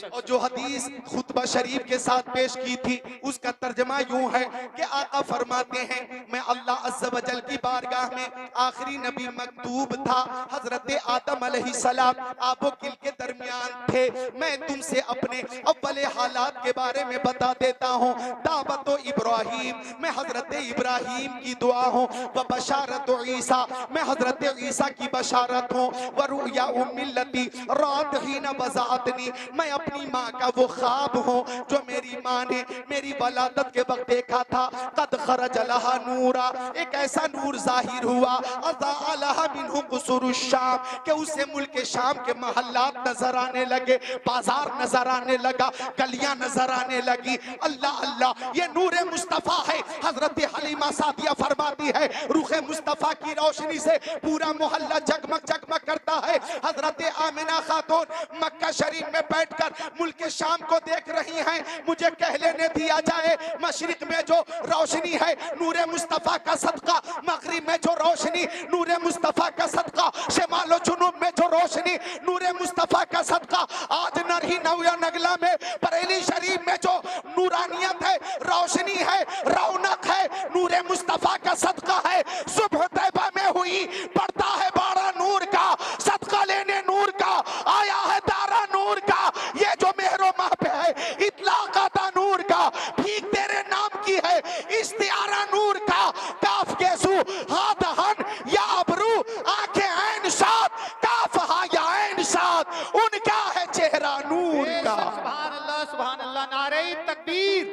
और जो हदीस खुतबा शरीफ के साथ पेश की थी, उसका तर्जमा यूं है कि आका फरमाते हैं, मैं अल्लाह अज़्ज़ व जल की बारगाह में आखिरी नबी मकतूब था। हजरत आदम अलैहिस्सलाम आबो किल के दरमियान थे। मैं तुमसे अपने अव्वले हालात के बारे में बता देता हूँ। दावतो इब्राहीम, मैं हजरत इब्राहीम की दुआ हूँ। व बशारत ईसा, मैं हजरत ईसा की बशारत हूँ। व रुया उम्मिलती रात ही न बजातनी, मैं अपनी माँ का वो ख्वाब हूँ जो मेरी माँ ने मेरी वलादत के वक्त देखा था। कद खरज लहा नूरा, एक ऐसा नूर जाहिर हुआ, अज़ा लहा मिन्हु कुसूरुश शाम, कि उसे मुल्क शाम के महल्लात नजर आने लगे, बाजार नजर आने लगा, गलियां नजर आने लगी। अल्लाह अल्लाह, ये नूरे मुस्तफा है। हजरत हलीमा सादिया फरमाती है, रूखे मुस्तफा की रोशनी से पूरा मोहल्ला जगमग जगमग करता है। हजरत आमिना खातून मक्का शरीफ में बैठ मुल्क शाम को देख रही हैं। मुझे कह लेने दिया जाए, मशरिक में जो रोशनी है नूरे मुस्तफा का सदका, मगरिब में जो रोशनी नूरे मुस्तफा का सदका, शिमालो जुनूब में जो रोशनी नूरे मुस्तफा का सदका, आज नरही नौया नगला में बरेली शरीफ में जो नूरानियत है, रोशनी है, रौनक है, नूरे मुस्तफा का सदका है। सुबह तैबा में हुई पड़ता है बाड़ा नूर का, सदका लेने नूर का आया है दारा नूर का। ये जो मेहरो माह पे है इतलाक आता नूर का, ठीक तेरे नाम की है इस्तिआरा नूर का। काफ केसू हाथ हन या अबरू आंखें ऐन साथ, काफ हा या ऐन साथ, उनका है चेहरा नूर का। सुभान अल्लाह सुभान अल्लाह। नारे तकबीर,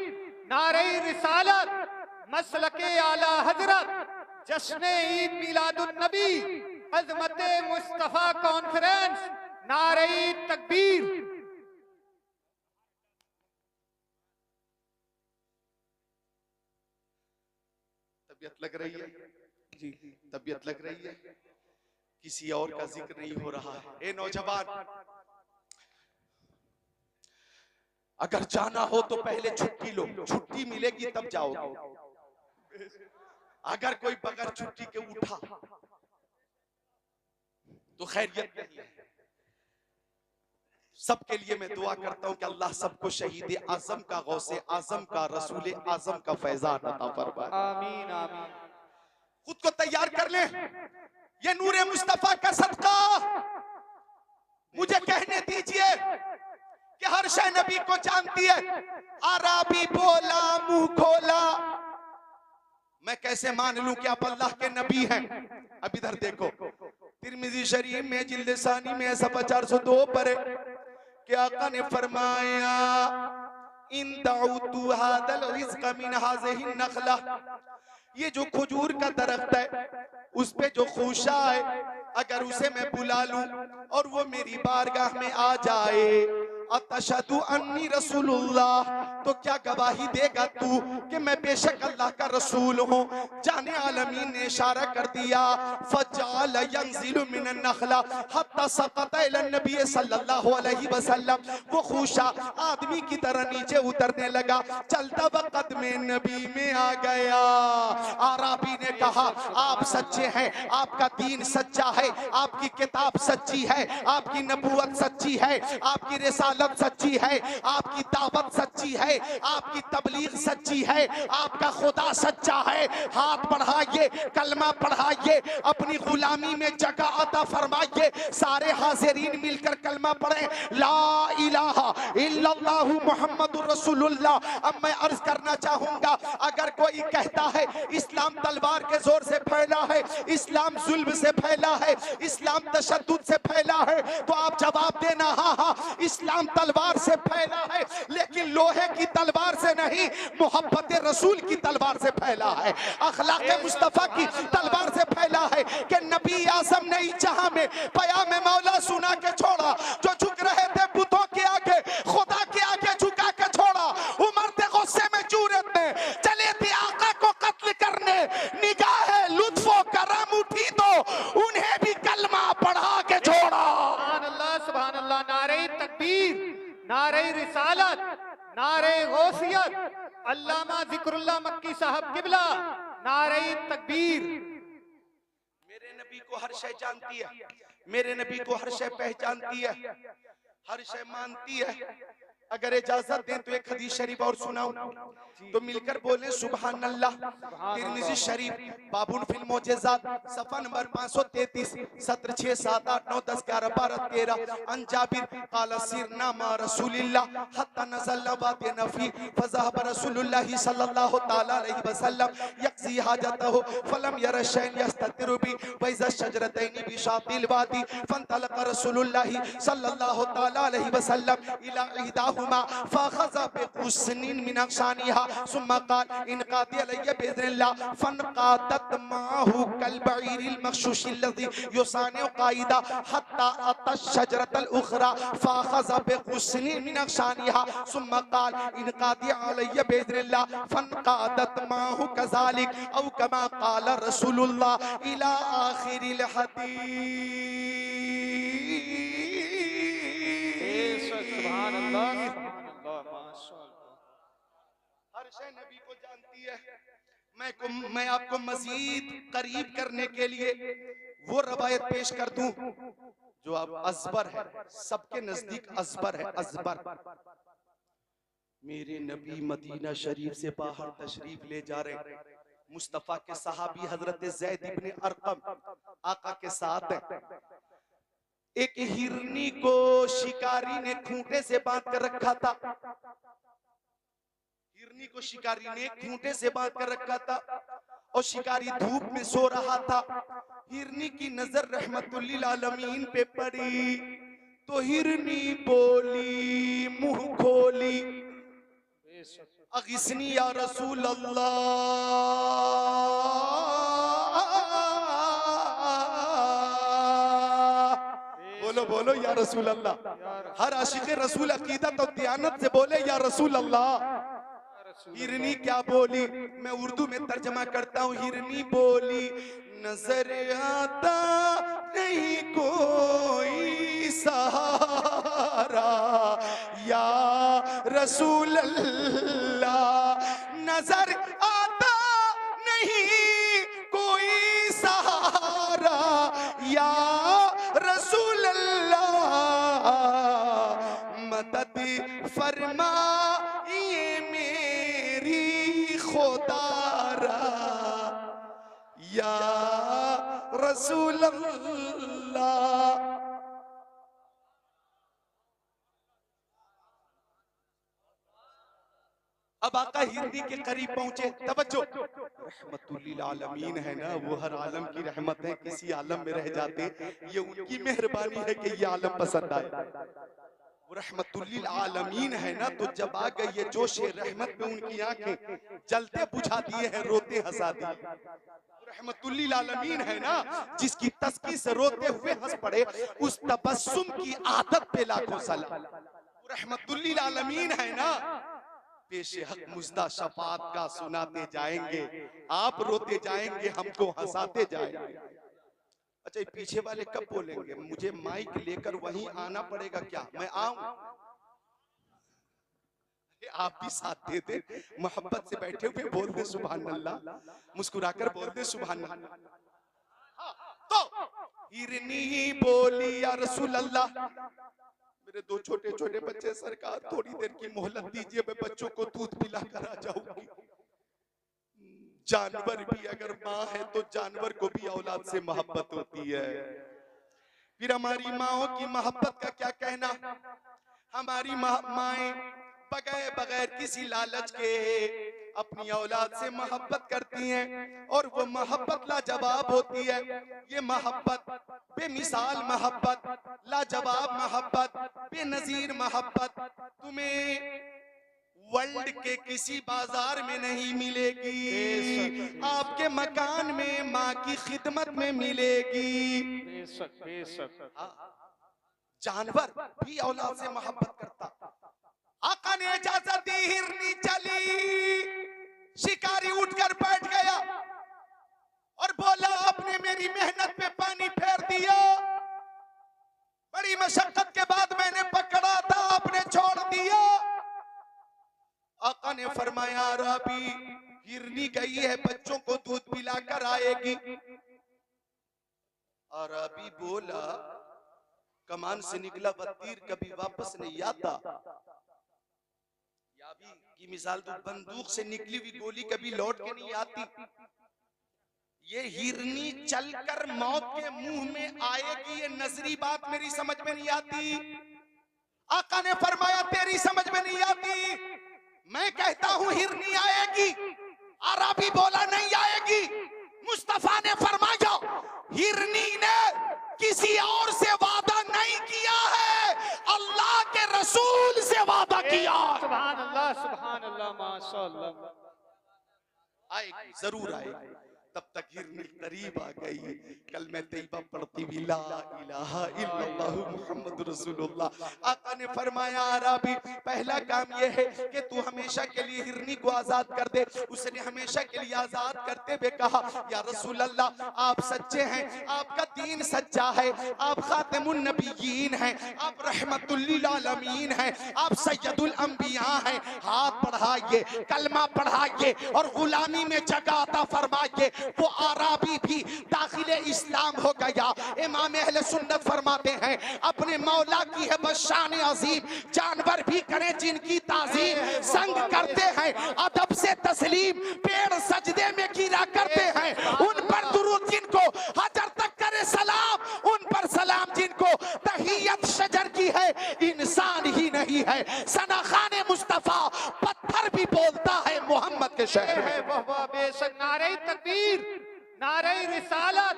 नारे रिसालत, मसलके आला हजरत, जश्न ईद मिलादुन नबी, अज़मत मुस्तफा कॉन्फ्रेंस, नारे तकबीर। तबीयत लग रही है जी, तबीयत लग रही है, किसी और का जिक्र नहीं हो रहा है। ए नौजवान, अगर जाना हो तो पहले छुट्टी लो, छुट्टी मिलेगी तब जाओगे। अगर कोई बगैर छुट्टी के उठा तो खैरियत नहीं है। सबके लिए मैं दुआ करता हूं कि अल्लाह सबको शहीद आजम का, गौसे आजम का, रसूल आजम का फैजान अता फरमाए। आमीन आमीन। खुद को तैयार कर ले, ये नूरे मुस्तफा का सदका। मुझे कहने दीजिए कि हर शय नबी को जानती है। आराबी बोला मुंह खोला, मैं कैसे मान लूं कि आप अल्लाह के नबी हैं। अब इधर देखो, तिरमिजी शरीफ में जिल्द सानी में 402 पर कि आका ने फरमाया इन दाउतु हादल रिज़्क़ मिन हाज़िही नखला, ये जो खजूर का दरख्त है उस पे जो खुशा है, अगर उसे मैं बुला लूं और वो मेरी बारगाह में आ जाए, अतशहदु अन्नी रसूलुल्लाह, तो क्या गवाही देगा तू कि मैं बेशक अल्लाह का रसूल हूँ। जाने आलमीन ने इशारा कर दिया, फजाल यंजिलु मिनन नखला हत्ता सक़त इला नबी सल्लल्लाहु अलैहि वसल्लम, वो खुशा आदमी की तरह नीचे उतरने लगा, चलता वक्त में नबी में आ गया। आराबी ने कहा आप सच्चे हैं, आपका दीन सच्चा है, आपकी किताब सच्ची है, आपकी नबूवत सच्ची है, आपकी रिसालत सच्ची है, आपकी दावत सच्ची है, आपकी तबलीग सच्ची है, आपका खुदा सच्चा है। हाथ बढ़ाइए, कलमा पढ़ाइए, अपनी गुलामी में जगह अता फरमाइए। सारे हाजिरीन मिलकर कलमा पढ़ें, ला इलाहा इल्लल्लाहु मुहम्मदुर रसूलुल्लाह। अब मैं अर्ज करना चाहूंगा, अगर कोई कहता है इस्लाम तलवार के जोर से फैला है, इस्लाम जुल्म से फैला है, इस्लाम तशद्दुद से फैला है, तो आप जवाब देना हाँ हाँ इस्लाम तलवार से फैला है, लेकिन लोहे की तलवार से नहीं, मोहब्बत रसूल की तलवार से फैला है, अखलाक मुस्तफा की तलवार से फैला है। कि नबी आज़म ने जहां में पयाम मौला सुना के छोड़ा, जो झुक रहे थे बुतों के आगे, खुदा के आगे झुका के छोड़ा। उमर थे गुस्से में, जूरत में चले थे आका को कत्ल करने, निगाह लुत्फो करम उठी तो उन्हें भी कलमा पढ़ा के छोड़ा। सुभान अल्लाह सुभान अल्लाह। नारे तकबीर, नारे रिसालत, नारे गौसियत, अल्लामा जिक्रुल्लाह मक्की साहब किबला, नारे तकबीर। मेरे नबी को हर शय जानती है, मेरे नबी को हर शय पहचानती है, हर शय मानती है। अगर इजाजत दें तो एक हदीस शरीफ और सुनाऊं, तो मिलकर बोले सुभान अल्लाह। तिरमिजी शरीफ बाबुन फिल मोजेज़ात सफ़ा नंबर 533, सत्र 6 7 8 9 10 11 12 13। अन जाबिर क़ाल सिरना मा रसूलिल्लाह हत्ता नज़लना वादिन फी फज़हब रसूलुल्लाह सल्लल्लाहु तआला अलैहि वसल्लम यक़ज़ी हाजतहु फलम यरा शैअन यस्ततिरु बि व इज़ा शजरतैनि बि शातिल वादी फंतलक़ रसूलुल्लाह सल्लल्लाहु तआला अलैहि वसल्लम इला इहदाहुमा फ़अख़ज़ बिग़ुस्निन मिन अग़सानिहा सुम्मा क़ाल इनक़ादी अलैया बिइज़्निल्लाह फ़नक़ादत माहु कलबईरिल मग़शूशिल लज़ी युसानिउ क़ाइदा हत्ता अता शजरतल उख़रा फ़अख़ज़ बिग़ुस्निन मिन अग़सानिहा सुम्मा क़ाल इनक़ादी अलैया बिइज़्निल्लाह फ़नक़ादत माहु कज़ालिक औ कमा क़ाल रसूलुल्लाह इला आख़िरिल हदीस। सुभान अल्लाह सुभान अल्लाह, माशाअल्लाह। हर शय नबी को जानती है, मैं आपको मजीद करीब करने के लिए वो रवायत पेश कर दूं जो अब अजबर है, सबके नजदीक अजबर है। अजबर, मेरे नबी मदीना शरीफ से बाहर तशरीफ ले जा रहे, मुस्तफा के सहाबी हजरत ज़ैद इब्ने अरकम आका के साथ है। एक हिरनी को शिकारी ने खूंटे से बांध कर रखा था। हिरनी को शिकारी ने खूंटे से बांध कर रखा था और शिकारी धूप में सो रहा था। हिरनी की नजर रहमतुल्लिल आलमीन पे पड़ी तो हिरनी बोली, मुंह खोली, अगिस्नी या रसूल अल्लाह। बोलो बोलो या रसूल अल्लाह। हर आशिक़े रसूल अकीदत और दियानत से बोले या रसूल अल्लाह। हिरनी क्या बोली, मैं उर्दू में तर्जमा करता हूँ। हिरनी बोली, नजर आता नहीं कोई सहारा या रसूल अल्लाह। नजर आता नहीं कोई सहारा या रसूल अल्लाह। मदद फरमा खुदारा या रसूल अल्लाह। अब आका हिरनी के करीब पहुंचे। तवज्जो, रहमतुल्लिल आलमीन है ना, वो हर आलम की रहमत है। किसी आलम में रह जाते, ये उनकी मेहरबानी है कि ये आलम पसंद आए। रहमतुल्लिल आलमीन है ना, तो जब आ गई ये जोश रहमत में उनकी आंखें जलते बुझा दिए हैं, रोते हंसा दिए। रहमतुल्लिल आलमीन है ना, जिसकी तस्की से रोते हुए हंस पड़े, उस तबस्सुम की आदत पे लाखों सलाम। रहमतुल्लिल आलमीन है ना, पेशे हक मुजदा शफात का सुनाते जाएंगे, आप रोते जाएंगे, हमको हंसाते जाएंगे। अच्छा, पीछे वाले कब बोलेंगे? मुझे माइक लेकर वहीं आना पड़ेगा क्या? मैं आऊं? आप भी साथ दे दे, मोहब्बत से बैठे हुए बोल दे सुभान अल्लाह, मुस्कुराकर बोल दे सुभान अल्लाह। तो हिरनी बोली या रसूल अल्लाह, मेरे दो छोटे छोटे बच्चे, सरकार थोड़ी देर की मोहलत दीजिए, मैं बच्चों को दूध पिला कर आ जाऊंगी। जानवर भी अगर माँ है तो जानवर को भी औलाद से मोहब्बत होती है। फिर हमारी माओं की मोहब्बत का क्या कहना। हमारी माएं बगैर किसी लालच के अपनी औलाद से मोहब्बत करती हैं और वो मोहब्बत लाजवाब होती है। ये मोहब्बत बेमिसाल मोहब्बत, लाजवाब मोहब्बत, बेनजीर मोहब्बत तुम्हें वर्ल्ड के किसी बाजार में नहीं मिलेगी, आपके मकान में माँ की खिदमत में मिलेगी। जानवर भी औलाद से मोहब्बत करता। आका ने इजाजत दी, हिरनी चली, शिकारी उठकर बैठ गया और बोला, आपने मेरी मेहनत पे पानी फेर दिया, बड़ी मशक्कत के बाद मैंने पकड़ा था, आपने छोड़ दिया। आका ने फरमाया, राबी हिरनी गई है, बच्चों को दूध पिलाकर आएगी। अरबी बोला, कमान से निकला तीर कभी वापस नहीं आता। याबी की मिसाल तो बंदूक से निकली हुई गोली कभी लौट के नहीं आती। ये हिरनी चलकर मौत के मुंह में आएगी, ये नजरी बात मेरी समझ में नहीं आती। आका ने फरमाया, तेरी समझ में नहीं आती, मैं कहता हूं हिरनी आएगी। अरबी बोला, नहीं आएगी। मुस्तफा ने फरमाया, हिरनी ने किसी और से वादा नहीं किया है, अल्लाह के रसूल से वादा किया। सुभान अल्लाह, सुभान अल्लाह, माशाअल्लाह। आएगी, जरूर आएगी। तब तक हिरनी करीब आ गई। कल मैं तैयबा पढ़ती भी ला इलाहा इल्लल्लाह मुहम्मद रसूलुल्लाह। आका ने फरमाया अरबी पहला काम यह है कि तू हमेशा के लिए हिरनी को आजाद कर दे। उसने हमेशा के लिए आजाद करते हुए कहा या रसूल अल्लाह आप सच्चे हैं, आपका दीन सच्चा है, आप खातिमुन नबिय्यीन हैं, आप रहमतुल लिल आलमीन हैं, आप सैयदुल अंबिया हैं। हाथ बढ़ाइए, कलमा पढ़ाइए और गुलामी में जगह अता फरमाइए। वो आराबी भी दाखिले इस्लाम हो गया। इमाम अहले सुन्नत फरमाते हैं अपने मौला की है बस शान अजीम, जानवर भी करें जिनकी ताजीम, संग करते हैं अदब से तस्लीम, पेड़ सजदे में गिरा करते हैं उन पर दुरूद जिनको हजर तक करे सलाम, उन पर सलाम जिनको तहियत शजर की है, इंसान ही नहीं है सना खाने मुस्तफा पत्थर भी बोलता है मोहम्मद के शहर है में। वह बेशक नारे तकबीर, नारे रिसालत,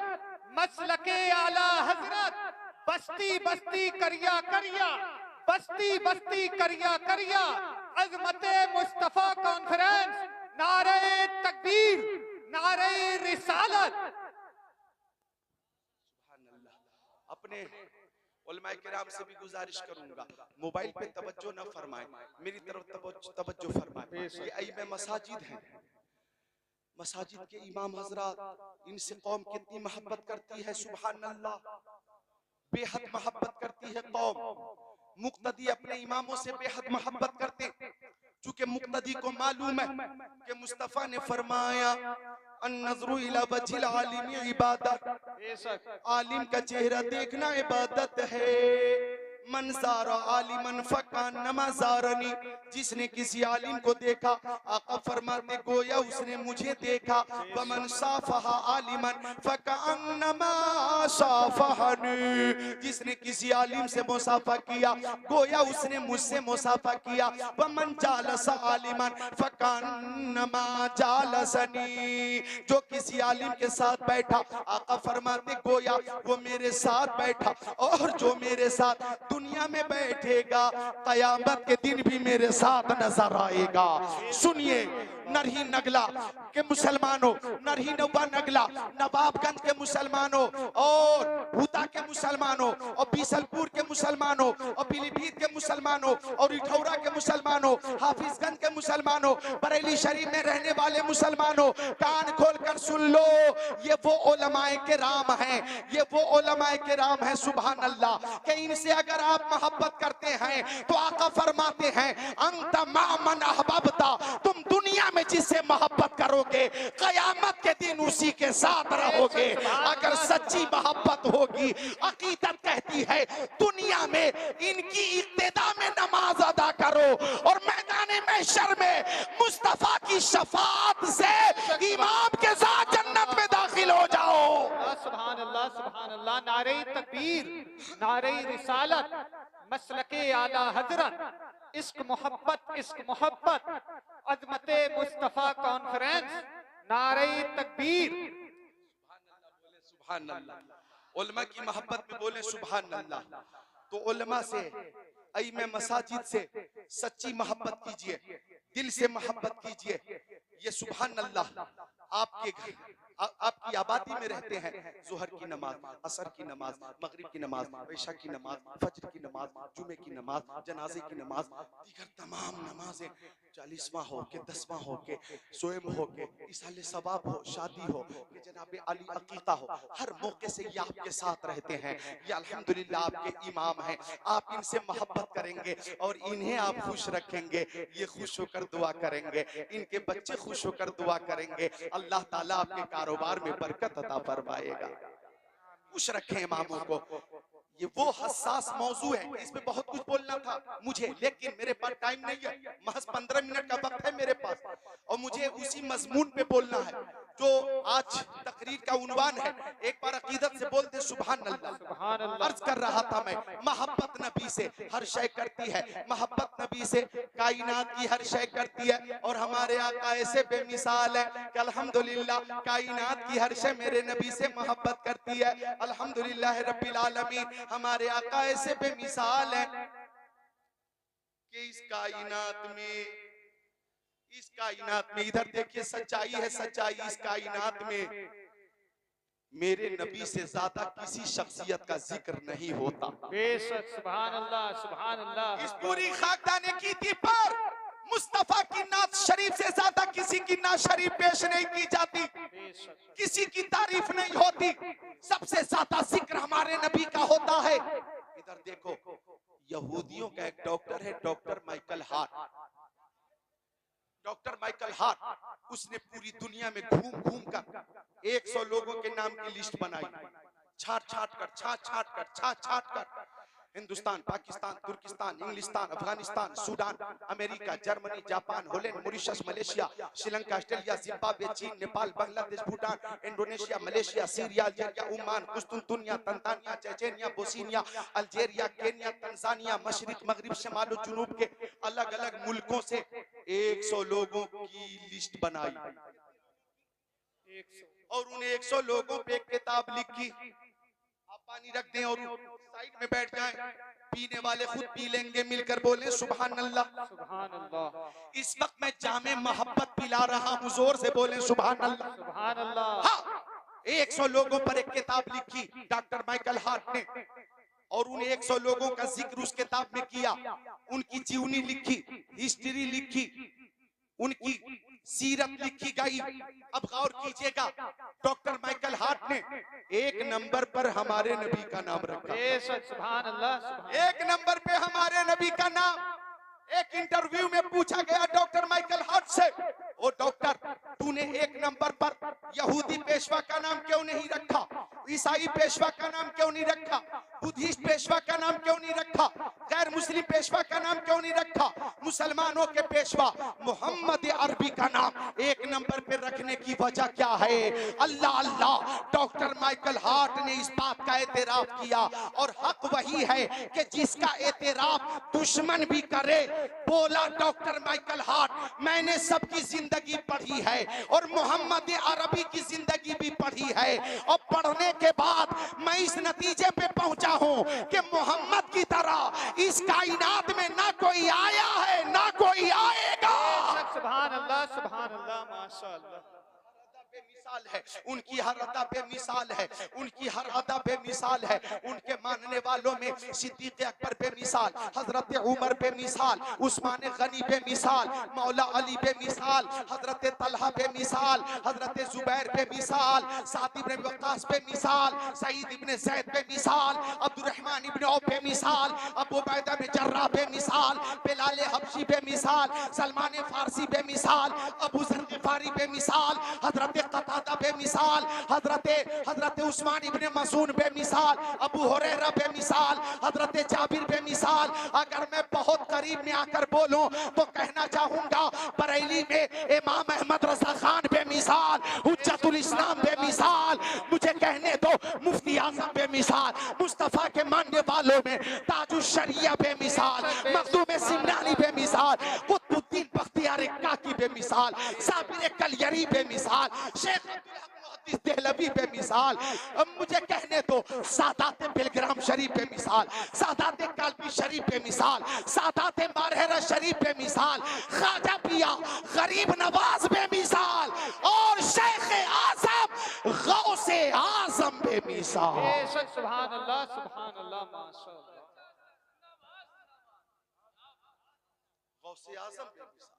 मसलके आला हजरत, बस्ती बस्ती करिया करिया, बस्ती बस्ती करिया करिया, अजमते मुस्तफा कॉन्फ्रेंस, नारे तकबीर, नारे रिसालत। अपने उलमाए किराम से भी गुजारिश करूंगा मोबाइल पे तवज्जो न फरमाएं, मेरी तरफ तवज्जो फरमाएं। ये अइमे मसाजिद हैं, मसाजिद के इमाम हजरात, इनसे कौम कितनी मोहब्बत करती है, सुभान अल्लाह, बेहद मोहब्बत करती है कौम। मुक्तदी अपने इमामों से बेहद मोहब्बत करते, चूंकि मुक्तदी को मालूम है कि मुस्तफा ने फरमाया अन्नज़रु इला वजिल आलिमी इबादत, आलिम का चेहरा देखना इबादत है। मन ज़ारा आलिमन फकान्नमा ज़ारनी, जिसने किसी आलिम को देखा आका फरमाते गोया उसने मुझे देखा। वमन साफहा आलिमन फकान्नमा साफहनी, जिसने किसी आलिम से मुसाफा किया गोया उसने मुझसे मुसाफा किया। वमन जालसा आलिमन फकान्नमा जालसनी, जो किसी आलिम के साथ बैठा आका फरमाते गोया वो मेरे साथ बैठा, और जो मेरे साथ दुनिया में बैठेगा कयामत के दिन भी मेरे साथ नजर आएगा। सुनिए नरही नगला के मुसलमानों, नरही नवा नगला नवाबगंज के मुसलमानों और भूता के मुसलमानों और बीसलपुर के मुसलमानों और पीलीभीत के मुसलमानों और इठौरा के मुसलमानों, हाफिजगंज के मुसलमानों, बरेली शरीफ में रहने वाले मुसलमानों, कान खोलकर सुन लो, ये वो उलमाए किराम हैं, ये वो उलमाए किराम हैं सुभान अल्लाह, कि इनसे अगर आप मोहब्बत करते हैं तो आका फरमाते हैं अंत मामन अहबब्ता, तुम दुनिया में जिससे मोहब्बत करोगे कयामत के दिन उसी के साथ रहोगे। अगर सच्ची मोहब्बत होगी, अकीदत कहती है दुनिया में इनकी इक्तिदा में नमाज अदा करो और मैदान महशर में मुस्तफा की शफाअत से इमाम के साथ जन्नत में दाखिल हो जाओ। सुभान अल्लाह, सुभान अल्लाह। नारे तकबीर, नारे रिसालत, मसलके आला हजरत, इश्क मोहब्बत, इश्क मोहब्बत, अजमते मुस्तफा कॉन्फ्रेंस, नारे तकबीर। सुभान अल्लाह। उलमा की मोहब्बत में बोले सुभान अल्लाह। तो उलमा से अइमे मसाजिद से सच्ची मोहब्बत कीजिए, दिल से मोहब्बत कीजिए। ये सुभान अल्लाह आपके घर आपकी आबादी में रहते हैं, जोहर की नमाज, असर की नमाज, मगरिब की नमाज, इशा की नमाज, फजर की नमाज, जुमे की नमाज, जनाजे की नमाज, दीगर तमाम नमाजें 40वां हो के 10वां हो के सोएम हो के इसाले सवाब हो, शादी हो कि जनाब अली अकीका हो, हर मौके से ये आपके साथ रहते हैं। ये अल्हम्दुलिल्लाह आपके इमाम हैं, आप इनसे मोहब्बत करेंगे और इन्हें आप खुश रखेंगे, ये खुश होकर दुआ करेंगे, इनके बच्चे खुश होकर दुआ करेंगे, अल्लाह ताला आपके कारोबार में बरकत अता फरमाएगा। खुश रखें इमामों को। ये वो हसास मौजू है, इसमें बहुत कुछ बोलना था मुझे, लेकिन मेरे पास टाइम नहीं है, महज 15 मिनट का वक्त है मेरे पास और मुझे उसी मजमून पे बोलना है जो आज तकरीर का उन्वान है। एक बार अकीदत से बोल दे सुभान अल्लाह। अर्ज कर रहा था मैं, मोहब्बत नबी से हर शय करती है, मोहब्बत नबी से कायनात की हर शय करती है और हमारे आका ऐसे बेमिसाल है कि अल्हम्दुलिल्लाह कायनात की हर शय मेरे नबी से मोहब्बत करती है। अल्हम्दुलिल्लाह रब्बिल आलमीन, हमारे आका ऐसे बेमिसाल है कि इस कायनात में इस कायनात में, इधर देखिए सच्चाई है, सच्चाई इस कायनात में मेरे नबी से ज्यादा किसी शख्सियत का जिक्र नहीं होता। बेशक, सुभान अल्लाह, सुभान अल्लाह। इस पूरी खाकदाने की थी पर मुस्तफा की नात शरीफ से ज्यादा किसी की नात शरीफ पेश नहीं की जाती, किसी की तारीफ नहीं होती, सबसे ज्यादा जिक्र हमारे नबी का होता है। इधर देखो, यहूदियों का एक डॉक्टर है, doctor Michael Hart. Doctor Michael Hart, उसने पूरी दुनिया में घूम घूम कर 100 लोगों के नाम की लिस्ट बनाई, छाट छाट कर हिंदुस्तान, पाकिस्तान, तुर्किस्तान, इंग्लिस्तान, Afghanistan, Sudan, America, Germany, Japan, Holland, Mauritius, Malaysia, Sri Lanka, Australia, Zimbabwe, चीन, Nepal, Bangladesh, Bhutan, Indonesia, Malaysia, Syria, Algeria, Oman, कुस्तुनतुनिया, Tanzania, Chechnya, Bosnia, Algeria, Kenya, Tanzania, मशरिक, मगरिब, शमाल और जुनूब के अलग अलग मुल्कों से 100 लोगों की लिस्ट बनाई और उन 100 लोगों पे एक किताब लिखी। आप पानी रख दें और साइड में बैठ जाएं, पीने वाले खुद पी लेंगे, मिलकर बोले सुभान अल्लाह, सुभान अल्लाह। इस वक्त मैं जामे मोहब्बत पिला रहा हूँ, जोर से बोले सुभान अल्लाह, सुभान अल्लाह। हाँ, 100 लोगों पर एक किताब लिखी डॉक्टर माइकल हार्ट ने और उन 100 लोगों का जिक्र उस किताब में किया, उनकी जीवनी लिखी, हिस्ट्री लिखी, उनकी सीरत लिखी गई। अब गौर कीजिएगा, डॉक्टर माइकल हार्ट ने 1 नंबर पर हमारे नबी का नाम रखा। सुभान अल्लाह। 1 नंबर पे हमारे नबी का नाम। एक इंटरव्यू में पूछा गया डॉक्टर माइकल हार्ट से, ओ डॉक्टर, तूने 1 नंबर पर यहूदी पेशवा का नाम क्यों नहीं रखा, ईसाई पेशवा का नाम क्यों नहीं रखा, बुद्धिस्ट पेशवा का नाम क्यों नहीं रखा, गैर मुस्लिम पेशवा का नाम क्यों नहीं रखा, मुसलमानों के पेशवा मोहम्मद अरबी का नाम 1 नंबर पे रखने की वजह क्या है? अल्लाह अल्लाह, डॉक्टर माइकल हार्ट ने इस बात का एतराफ किया और हक वही है कि जिसका एतराफ दुश्मन भी करे। बोला डॉक्टर माइकल हार्ट, मैंने सबकी जिंदगी पढ़ी है और मोहम्मद अरबी की जिंदगी भी पढ़ी है और पढ़ने के बाद मैं इस नतीजे पे पहुंचा हूं कि मोहम्मद की तरह इस कायनात में ना कोई आया है ना कोई आएगा। सुभान अल्लाह, सुभान अल्लाह, माशाअल्लाह। बेमिसाल है उनकी हर अदा बेमिसाल है, उनकी हर अदा बेमिसाल है। उनके मानने वालों में सिद्दीक अकबर बेमिसाल, हजरत उमर बेमिसाल, उस्मान गनी बेमिसाल, मौला अली बेमिसाल, हजरत तलहा बेमिसाल, हजरत जुबैर बेमिसाल, साद इब्न वक्कास बेमिसाल, सईद इब्न ज़ैद बेमिसाल, अब्दुर्रहमान इब्न औफ बेमिसाल, अबू उबैदा बिन जर्राह बेमिसाल, बिलाल हबशी बेमिसाल, सलमान फारसी बेमिसाल, अबू ज़र ग़िफ़ारी बेमिसाल, हजरत कतादा बेमिसाल, हजरत उस्मान इब्न मसून बेमिसाल, अबू हुरैरा बेमिसाल, हजरत जाबिर बेमिसाल। अगर मैं बहुत करीब में आकर बोलूं तो कहना चाहूंगा बरेली में इमाम अहमद रज़ा खान बेमिसाल, हुज्जतुल इस्लाम बेमिसाल, मुझे कहने दो मुफ्ती आज़म बेमिसाल, मुस्तफा के मानने वालों में ताजुश शरिया बेमिसाल, मखदूम सिमनानी बेमिसाल, कुतुबुद्दीन बख्तियार काकी बेमिसाल, साबिर कलयरी बेमिसाल, शेख देहलवी बेमिसाल। मुझे कहने दो सादात बिलग्राम शरीफ बेमिसाल, सादात कालबी शरीफ बेमिसाल, सादात मारहरा शरीफ बेमिसाल, ख्वाजा पिया गरीब नवाज बेमिसाल और शेख आजम गौसे आजम बेमिसाल। सुभान अल्लाह, सुभान अल्लाह, माशाअल्लाह। गौसे आजम बेमिसाल।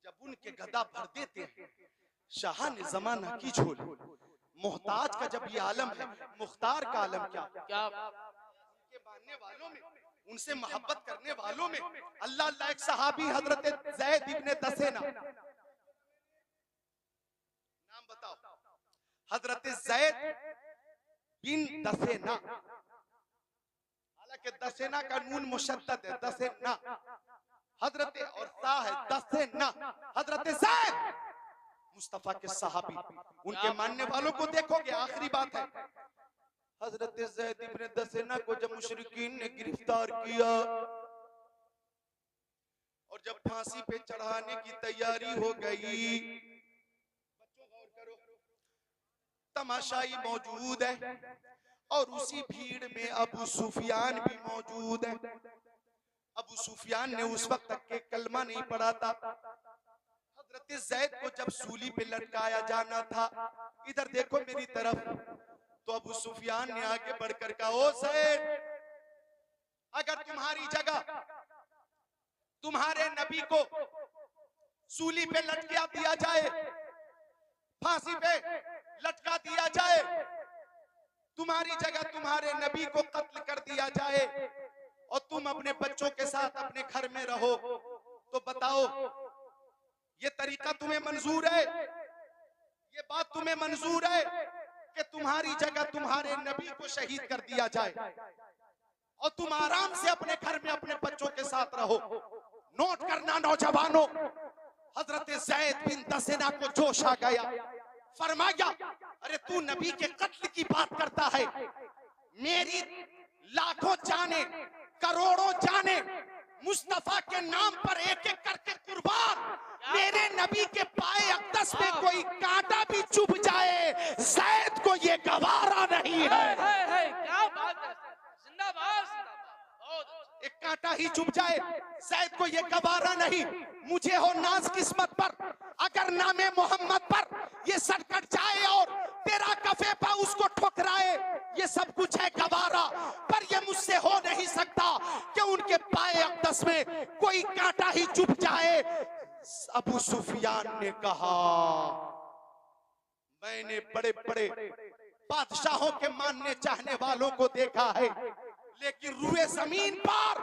जब उनके गदा भर देते हैं शाहान जमाना की झोली, मोहताज का जब ये आलम है, मुख्तार का आलम क्या क्या उनके मानने वालों में, उनसे मोहब्बत करने वालों में अल्लाह अल्लाह। एक सहाबी हजरत ज़ैद इब्न दसेना, नाम बताओ, हजरत ज़ैद बिन दसेना, हालांकि दसेना का नून मुशद्दद है, दसेना हजरत और सा है दसेना, हजरत ज़ैद मुस्तफा के सहाबी। उनके मानने वालों को देखोगे, आखिरी बात है, हजरत ज़ैद इब्न दसेना को जब मुशरिकीन ने गिरफ्तार किया और जब फांसी पे चढ़ाने की तैयारी हो गई, बच्चों गौर करो, तमाशाई मौजूद है और उसी भीड़ में अबू सुफियान भी मौजूद है। अबू सुफियान ने उस वक्त तक के कलमा नहीं पढ़ा था। हजरत ज़ैद को जब सूली पे लटकाया जाना था, इधर देखो मेरी तरफ, तो अबू सुफियान ने आगे बढ़कर कहा, ओ ज़ैद, अगर तुम्हारी जगह तुम्हारे नबी को सूली पे लटका दिया जाए, फांसी पे लटका दिया जाए, तुम्हारी जगह तुम्हारे नबी को कत्ल कर दिया जाए और तुम अपने बच्चों के साथ अपने घर में रहो, तो बताओ ये तरीका तुम्हें मंजूर है? ये बात तुम्हें मंजूर है कि तुम्हारी जगह तुम्हारे नबी को शहीद कर दिया जाए और तुम आराम से अपने घर में अपने बच्चों के साथ रहो? नोट करना नौजवानों, हजरत ज़ैद बिन दसेना को जोश आ गया, फरमाया, अरे तू नबी के कत्ल की बात करता है? मेरी लाखों जाने करोड़ों जाने मुस्तफा के नाम पर एक एक करके कुर्बान, मेरे नबी के पाए अक़दस में कोई कांटा भी चुभ जाए, ज़ैद को ये गवारा नहीं है। क्या बात है, जिंदाबाद जिंदाबाद। एक कांटा ही चुभ जाए, ज़ैद को ये गवारा नहीं। मुझे हो नाज किस्मत पर, अगर नामे मोहम्मद पर ये सर कट जाए और तेरा कफे पा उसको ठुकराए, ये सब कुछ है गवारा, पर ये मुझसे हो नहीं सकता कि उनके पाए अक़दस में कोई कांटा ही चुभ जाए। अबू सुफियान ने कहा, मैंने बड़े बड़े बादशाहों के मानने चाहने वालों को देखा है, लेकिन रुए जमीन पर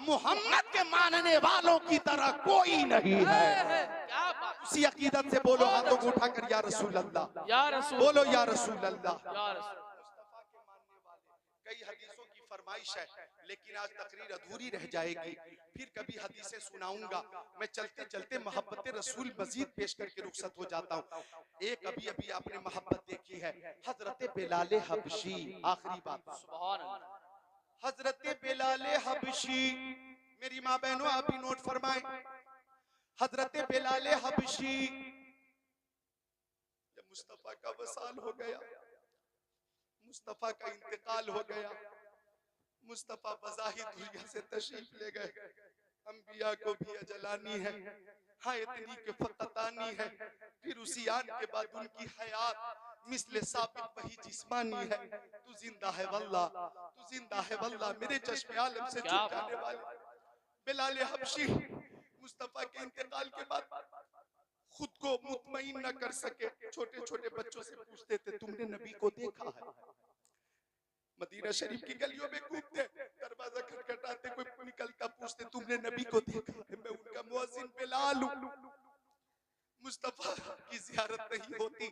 मोहम्मद के मानने वालों की तरह कोई नहीं है। क्या बात, उसी अकीदत से बोलो, हाथों को उठाकर या रसूल अल्लाह, या रसूल, बोलो या रसूल अल्लाह। या रसूल। मुस्तफा के मानने वाले, कई हदीसों की फरमाइश है, लेकिन आज तकरीर अधूरी रह जाएगी, फिर कभी हदीसें सुनाऊंगा। मैं चलते चलते मोहब्बत रसूल मजीद पेश करके रुखसत हो जाता हूँ। एक अभी अभी आपने मोहब्बत देखी है, हजरत बिलाल हबशी, आखिरी बात, सुभान अल्लाह। हजरत बिलाल हबशी, मेरी माँ बहनों आप भी नोट फरमाएं, हजरत बिलाल हबशी, जब मुस्तफा का वसाल हो गया, मुस्तफा का इंतकाल हो गया, मुस्तफा बज़ाहिर दुनिया से तशरीफ ले गए, अंबिया को भी अजलानी है, हाँ इतनी के फकत आनी है, फिर उसी आन के बाद उनकी हयात मिसले साबित वही जिस्मानी है। तू जिंदा है वल्लाह, तू जिंदा है वल्लाह, मेरे चश्मे आलम से छूट जाने वाले बिलाल हबशी मुस्तफा के इंतकाल के बाद खुद को मुतमईन न कर सके, छोटे छोटे बच्चों से पूछते थे, तुमने नबी को देखा है? मदीना शरीफ की गलियों में घूमते, दरवाजा खटखटाते, कोई निकलता, पूछते तुमने नबी को देखा है? मैं उनका मुअज्जिन बिलाल हूं। मुस्तफा की ज़ियारत नहीं होती,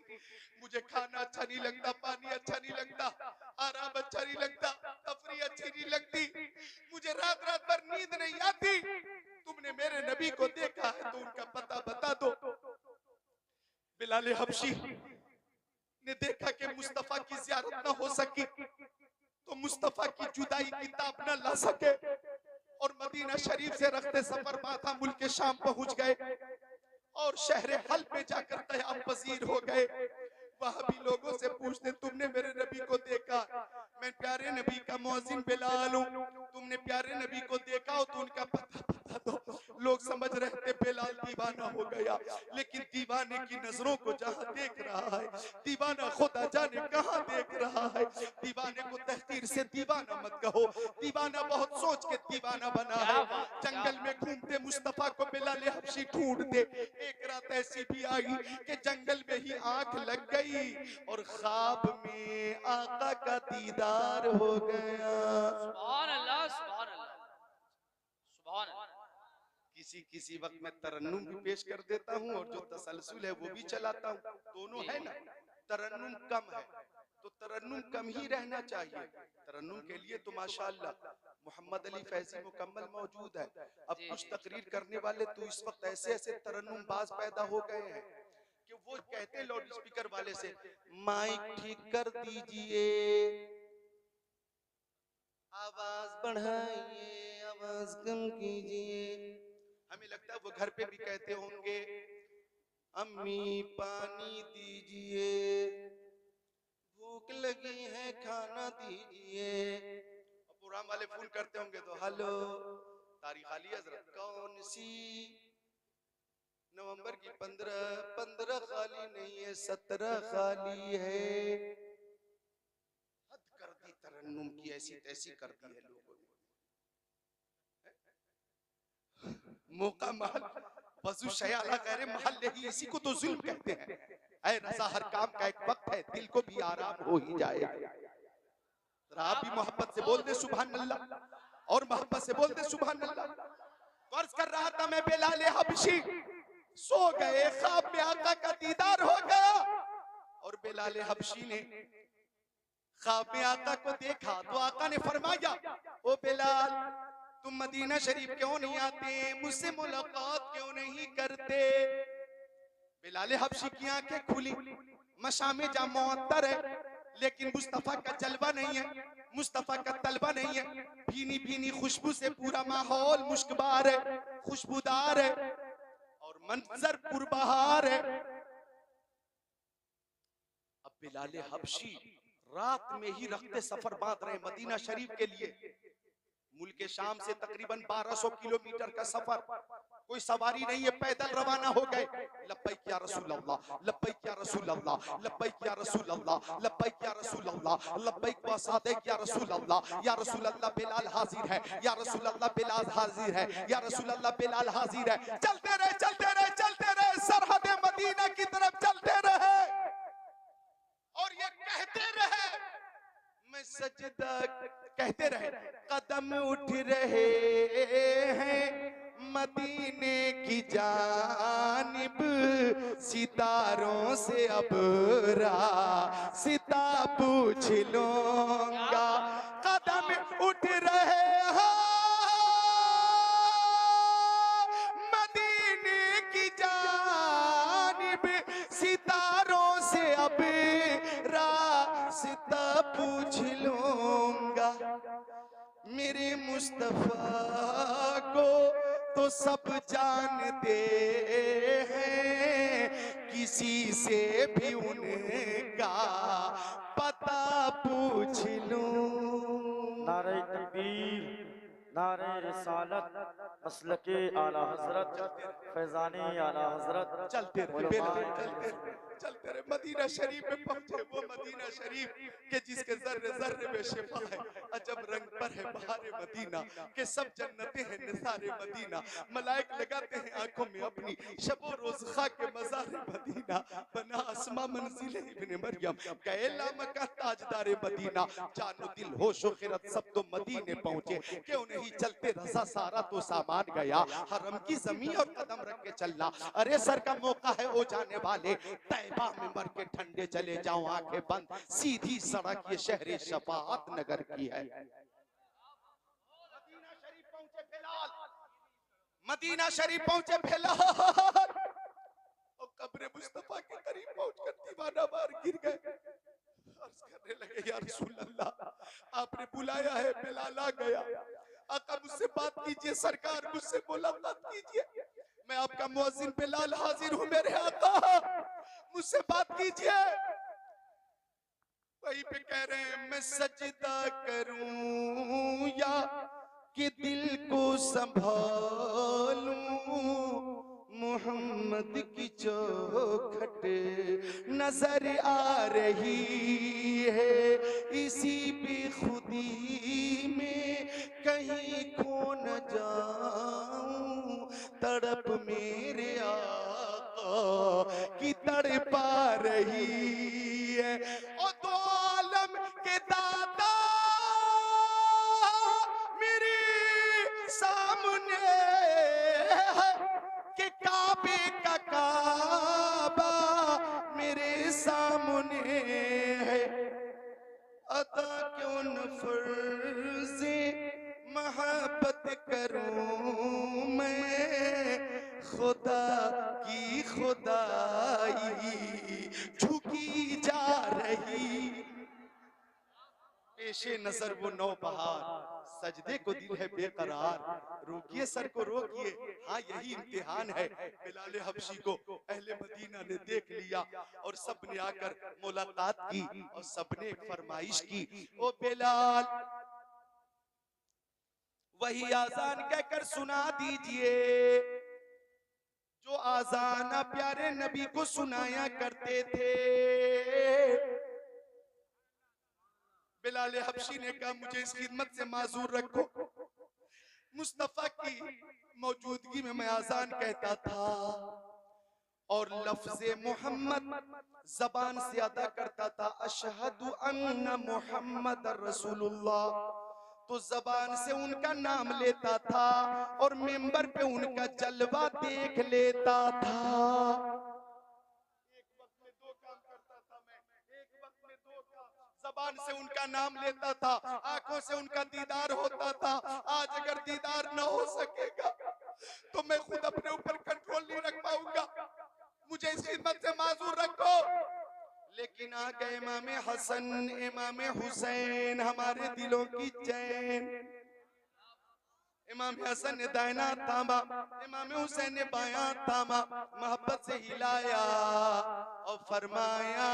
मुझे खाना अच्छा नहीं लगता, पानी अच्छा नहीं लगता, आराम अच्छा नहीं लगता, तफरी अच्छी नहीं लगती, मुझे रात रात भर नींद नहीं आती। तुमने मेरे नबी को देखा है तो उनका पता बता दो। बिलाल हबशी ने देखा कि मुस्तफा की ज़ियारत न हो सकी, तो मुस्तफा की जुदाई की ताब न ला सके और मदीना शरीफ से रखते सफर माथा मुल्क शाम पहुंच गए और शहर हल्ब में जाकर क़याम पजीर हो गए। वहां भी लोगों से पूछते, तुमने मेरे नबी को देखा? मैं प्यारे नबी का मुअज्जिन बिलाल हूं, तुमने प्यारे नबी को देखा हो तो उनका पता बता दो। लोग समझ रहे थे बिलाल दीवाना हो गया, लेकिन दीवाने की नजरों को जहां देख रहा है, दीवाना खुदा जाने कहां देख रहा है। दीवाने को तहकीर से दीवाना मत कहो, दीवाना बहुत सोच के दीवाना बना है। जंगल में घूमते मुस्तफा को बिलाल हबशी ढूंढते, एक रात ऐसी भी आई कि जंगल में ही आंख लग गई और ख्वाब में आका का दीदार हो गया। सुभान अल्लाह, सुभान अल्लाह, सुभान अल्लाह। किसी किसी वक्त मैं तरन्नुम भी पेश कर देता हूँ और जो तसलसल है वो भी चलाता हूँ, दोनों है ना। तरन्नुम कम है तो तरन्नुम कम ही रहना चाहिए। तरन्नुम के लिए तो माशाअल्लाह मोहम्मद अली फैजी मुकम्मल मौजूद है। अब कुछ तकरीर करने वाले तो इस वक्त ऐसे ऐसे तरन्नुम बाज पैदा हो गए हैं कि वो कहते लाउड स्पीकर वाले से, माइक ठीक कर दीजिए, आवाज बढ़ाइए, आवाज कम कीजिए। हमें लगता है वो घर पे भी कहते होंगे, अम्मी पानी दीजिए, भूख लगी है खाना दीजिए। प्रोग्राम वाले फोन करते होंगे तो हेलो तारीख खाली हजरत कौन सी नवंबर की 15 खाली नहीं है, 17 खाली है। हद कर दी तरन्नुम की, ऐसी तैसी कर दी है लोगों ने। मौका महल वजू शयाला गैर महल नहीं, इसी को तो जुल्म कहते हैं। ऐ रज़ा हर काम का एक वक्त है, दिल को भी आराम हो ही जाए। आप भी मोहब्बत से बोल दे सुभान अल्लाह, और मोहब्बत से बोल दे सुभान अल्लाह। अर्ज कर रहा था मैं, बिलाल हबशी सो गए, ख्वाब में आका का दीदार हो गया। और बिलाल हबशी ने ख्वाब में आका को देखा तो आका ने फरमाया, ओ बिलाल तुम मदीना शरीफ क्यों नहीं आते, मुझसे मुलाकात क्यों नहीं करते। बिलाल हबशी की आंखें खुली, मशामे जा मुअत्तर है लेकिन मुस्तफा का जलवा नहीं है, मुस्तफा का तलबा नहीं है। भीनी भीनी खुशबू से पूरा माहौल मुश्कबार है, खुशबूदार है और मंजर पुरबहार है। अब बिलाल हबशी रात में ही रखते सफर बांध रहे मदीना शरीफ के लिए। मुल्क शाम से तकरीबन 1200 किलोमीटर का सफर, कोई सवारी नहीं है, पैदल रवाना हो गए। लब्बैक या रसूल अल्लाह, लब्बैक या रसूल अल्लाह, लब्बैक या रसूल अल्लाह, लब्बैक या रसूल अल्लाह, लब्बैक व सादिक या रसूल अल्लाह। या रसूल अल्लाह बिलाल हाजिर है, या रसूल अल्लाह बिलाल हाजिर है, या रसूल अल्लाह बिलाल हाजिर है। चलते रहे चलते रहे चलते रहे, सरहद मदीना की तरफ चलते रहे और ये कहते रहे, मैं सजदा कहते रहे, कदम उठ रहे हैं मदीने की जानिब, सितारों से अब रास्ता पूछ लूंगा। कदम उठ रहे हैं मदीने की जानिब, सितारों से अब रास्ता पूछ लूंगा। मेरे मुस्तफा को तो सब जानते हैं, किसी से भी उनका पता पूछ लूं। नारे तकबीर, नारे रिसालत, मसलके आला हजरत, फैजानी आला हजरत। चलते रहे चलते रहे, मदीना शरीफ में पहुंचे। वो मदीना शरीफ के जिसके जर्रे जर्रे में शिफा है, अजब रंग पर है बहारे मदीना के, सब जन्नतें हैं निसारे मदीना। मलाइक लगाते हैं आंखों में अपनी, शबो रोज खाके मज़ारे मदीना। बना अस्मा मंजिले इब्ने मरियम, गए लामका ताजदारे मदीना। जानो दिल होश व खिरत सब तो मदीने पहुंचे, क्यों नहीं चलते रज़ा सारा तो सामान गया। हरम की जमीन और कदम रख के चलना, अरे सर का मौका है ओ जाने वाले, तैबा में मर के ठंडे चले जाओ आंखें बंद, सीधी सड़क ये शहरे शफाअत नगर की है। मदीना शरीफ पहुंचे बिलाल, मदीना शरीफ पहुंचे बिलाल और कब्र मुस्तफा के करीब पहुंचकर दीवाना मार गिर गए। अर्ज करने लगे, या रसूल अल्लाह आपने बुलाया है। बिलाल आ गया, आका मुझसे बात कीजिए, सरकार मुझसे मुलाकात कीजिए। मैं आपका मुअज्जिन बिलाल हाजिर हूँ मेरे आका, मुझसे बात कीजिए। वहीं पे कह रहे हैं, मैं सजदा करूं या कि दिल को संभालूं, मोहम्मद की चौखट नजर आ रही है, इसी बेखुदी में कहीं खो न जाऊं, तड़प मेरे आका की तड़पा रही है। और दो आलम के दाता मेरे सामने है, कि काबे का काबा मेरे सामने है। अता क्यों न फर्ज़े मोहब्बत करूं मैं, खुदा की खुदाई झुकी जा रही। पेशे नजर वो नौबहार, सजदे को दिल है बेकरार। रोकिए सर को रोकिए, हाँ यही इम्तिहान है। बिलाल हबशी को अहले मदीना ने देख लिया और सब ने आकर मुलाकात की और सब ने एक फरमाइश की, ओ बिलाल वही आजान कहकर सुना दीजिए जो आजान प्यारे नबी को सुनाया करते थे। बिलाल हबशी ने कहा मुझे इस खिदमत से माजूर रखो, मुस्तफा की मौजूदगी में मैं आजान कहता था और लफ्ज़े मोहम्मद जबान से अदा करता था, अशहदु अन्ना मुहम्मद रसूलुल्लाह। तो जबान से उनका नाम लेता था और मिंबर पे उनका जलवा देख लेता था। एक वक्त में दो काम करता था मैं, एक वक्त में दो काम, जबान से उनका नाम लेता था, आंखों से उनका दीदार होता था। आज अगर दीदार न हो सकेगा तो मैं खुद अपने ऊपर कंट्रोल नहीं रख पाऊंगा, मुझे इस खिदमत से माजूर रखो। लेकिन आ गए इमाम हसन इमाम हुसैन, हमारे दिलों की चैन। इमाम हसन ने दाहिना थामा, इमाम हुसैन ने बायां थामा, मोहब्बत से हिलाया और फरमाया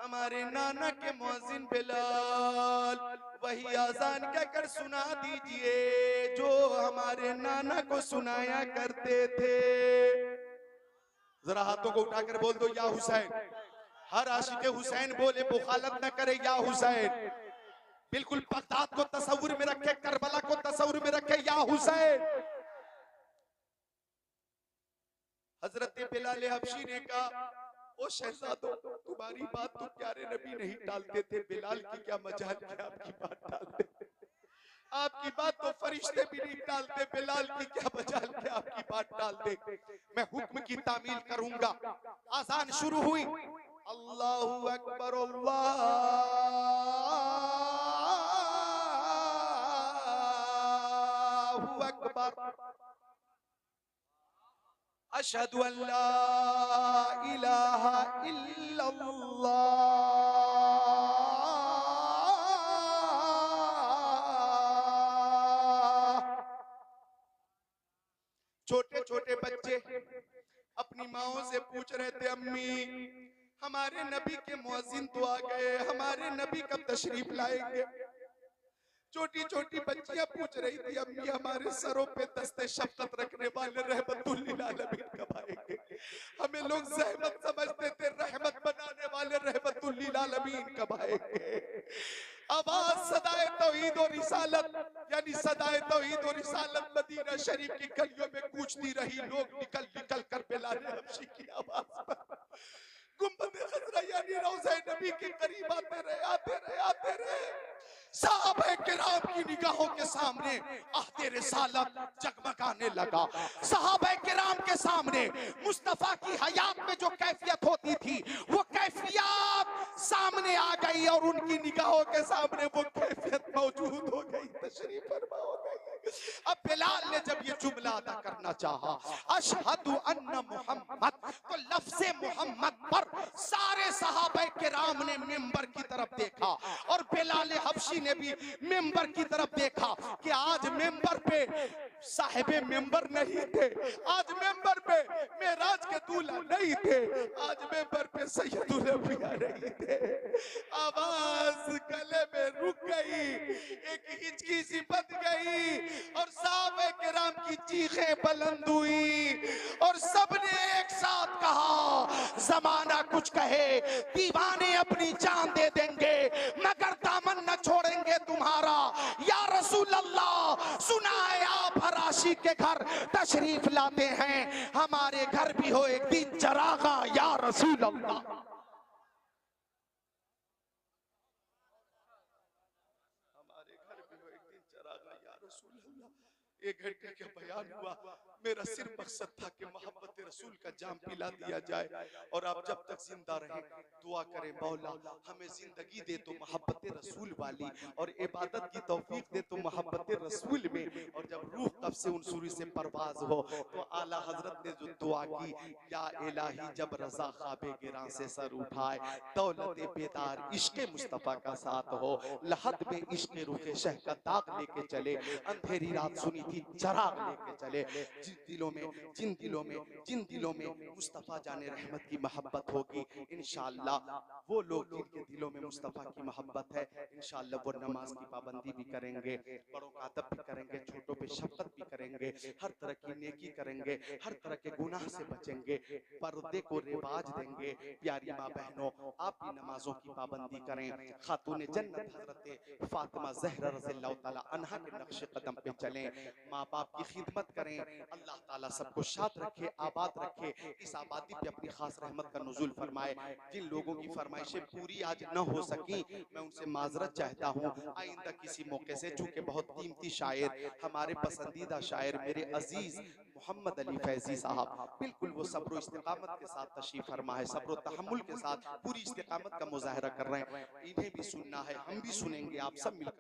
हमारे नाना के मुअज्जिन बिलाल वही आजान कहकर सुना दीजिए जो हमारे नाना को सुनाया करते थे। जरा हाथों को उठाकर बोल दो या हुसैन। हर आशिक़े हुसैन बोले, मुखालत न करे या हुसैन। बिल्कुल बगदाद को तस्वुर में रखे, करबला को तस्वुर में रखे, या हुसैन। हजरत बिलाल हबशी ने कहा ओ शहजादो, तुम्हारी बात तो प्यारे नबी नहीं टालते थे, बिलाल की क्या मजाल है आपकी बात टालते, आपकी बात तो फरिश्ते भी नहीं टालते, बिलाल की क्या मजाल है आपकी बात टाल दे। मैं हुक्म की तामील करूंगा। आजान शुरू हुई, अल्लाहु अकबर अल्लाहु अकबर, अशहदु अल्ला इलाहा इल्लल्लाह। छोटे छोटे बच्चे अपनी माओं से पूछ रहे थे, अम्मी हमारे नबी के मुअज्जिन तो आ गए, हमारे नबी कब तशरीफ लाएंगे। छोटी छोटी बच्चियां पूछ रही थी, अम्मी हमारे सरों पे दस्ते शफ़क़त रखने वाले रहमतुल लिल आलमीन कब आएंगे। हमें लोग ज़हमत समझते थे, रहमत बनाने वाले रहमतुल लिल आलमीन कब आएंगे। आवाज सदाए तौहीद और रिसालत यानी सदाए तौहीद और रिसालत मदीना शरीफ की गलियों में गूंजती रही। लोग निकल निकल कर बिलाल हबशी की आवाज पर गुंबद खजरा यानी रोज़े नबी के करीब आते रहे। साहबे किराम की निगाहों के सामने अहदे रिसालत जगमगाने लगा। साहबे किराम के सामने मुस्तफा की हयात में जो कैफियत होती थी वो कैफियत सामने आ गई और उनकी निगाहों के सामने वो कैफियत मौजूद हो गई, तशरीफ फरमा हो गई। अब बिलाल ने जब ये जुमला अदा करना चाहा, अशहदु अन्ना मुहम्मद, तो लफ्ज़े मोहम्मद पर सारे सहाबा किराम ने मिंबर की तरफ देखा और बिलाल हबशी ने भी मिंबर की तरफ देखा कि आज मिंबर पे साहिबे मिंबर नहीं थे, आज मिंबर पे मेराज के दूल्हा नहीं थे, आज मिंबर पे सैयदुल अंबिया नहीं थे। आवाज गले में रुक गई, एक हिचकी सी बंध गई और साहबे किराम की चीखें बुलंद हुई और सबने एक साथ कहा, जमाना कुछ कहे, दीवाने अपनी जान दे देंगे मगर दामन न छोड़ेंगे तुम्हारा। या रसूल अल्लाह, सुना है आप हर आशिक के घर तशरीफ लाते हैं, हमारे घर भी हो एक दिन चरागा या रसूल अल्लाह। हमारे घर भी हो एक दिन चरागा या रसूल अल्लाह। 1 घंटे का बयान हुआ, मेरा सिर्फ मकसद था कि मोहब्बत रसूल का जाम पिला दिया जाए और आप जब तक जिंदा रहें दुआ करें, मौला हमें जिंदगी दे तो मोहब्बत रसूल वाली और इबादत की तौफीक दे तो मोहब्बत रसूल में, और जब रूह कब्ज़ से उन सूरी से परवाज हो। तो आला हजरत ने जो दुआ की, या इलाही जब रजा ख्वाबे गिरां से सर उठाए, दौलत बेदार इश्क मुस्तफा का साथ हो, लहद में इश्क रुखे शह का दाग लेके चले, अंधेरी रात सुनी थी चराग लेके चले। जिन दिलों में मुस्तफा जाने रहमत की मोहब्बत होगी, इंशाअल्लाह वो लोग जिनके दिलों में मुस्तफा की मोहब्बत है, इंशाअल्लाह वो नमाज की पाबंदी भी करेंगे, बड़ों का अदब भी करेंगे, छोटों पे शफकत भी करेंगे, हर तरह की नेकी करेंगे, हर तरह के गुनाह से बचेंगे, पर्दे को रिवाज देंगे। प्यारी माँ बहनों, आप भी नमाजों की पाबंदी करें, खातून जन्नत हजरत फातिमा ज़हरा रज़ियल्लाहु ताला अन्हा के नक्शे कदम पे चलें, माँ बाप की खिदमत करें। अल्लाह ताला सबको शाद रखे, आबाद रखे, इस आबादी पे अपनी खास रहमत का नुज़ुल फरमाए। जिन लोगों की फरमाइशें पूरी आज न हो सकी, मैं उनसे माजरत चाहता हूँ। आइंदा किसी मौके से, चूंकि बहुत कीमती शायर, हमारे पसंदीदा शायर मेरे अजीज मोहम्मद अली फैजी साहब, बिल्कुल वो सब्र इस्तिकामत के साथ तशरीफ फरमा है, सब्र तहम्मुल के साथ पूरी इस्तिकामत का मुजाहरा कर रहे हैं। इन्हें भी सुनना है, हम भी सुनेंगे, आप सब मिलकर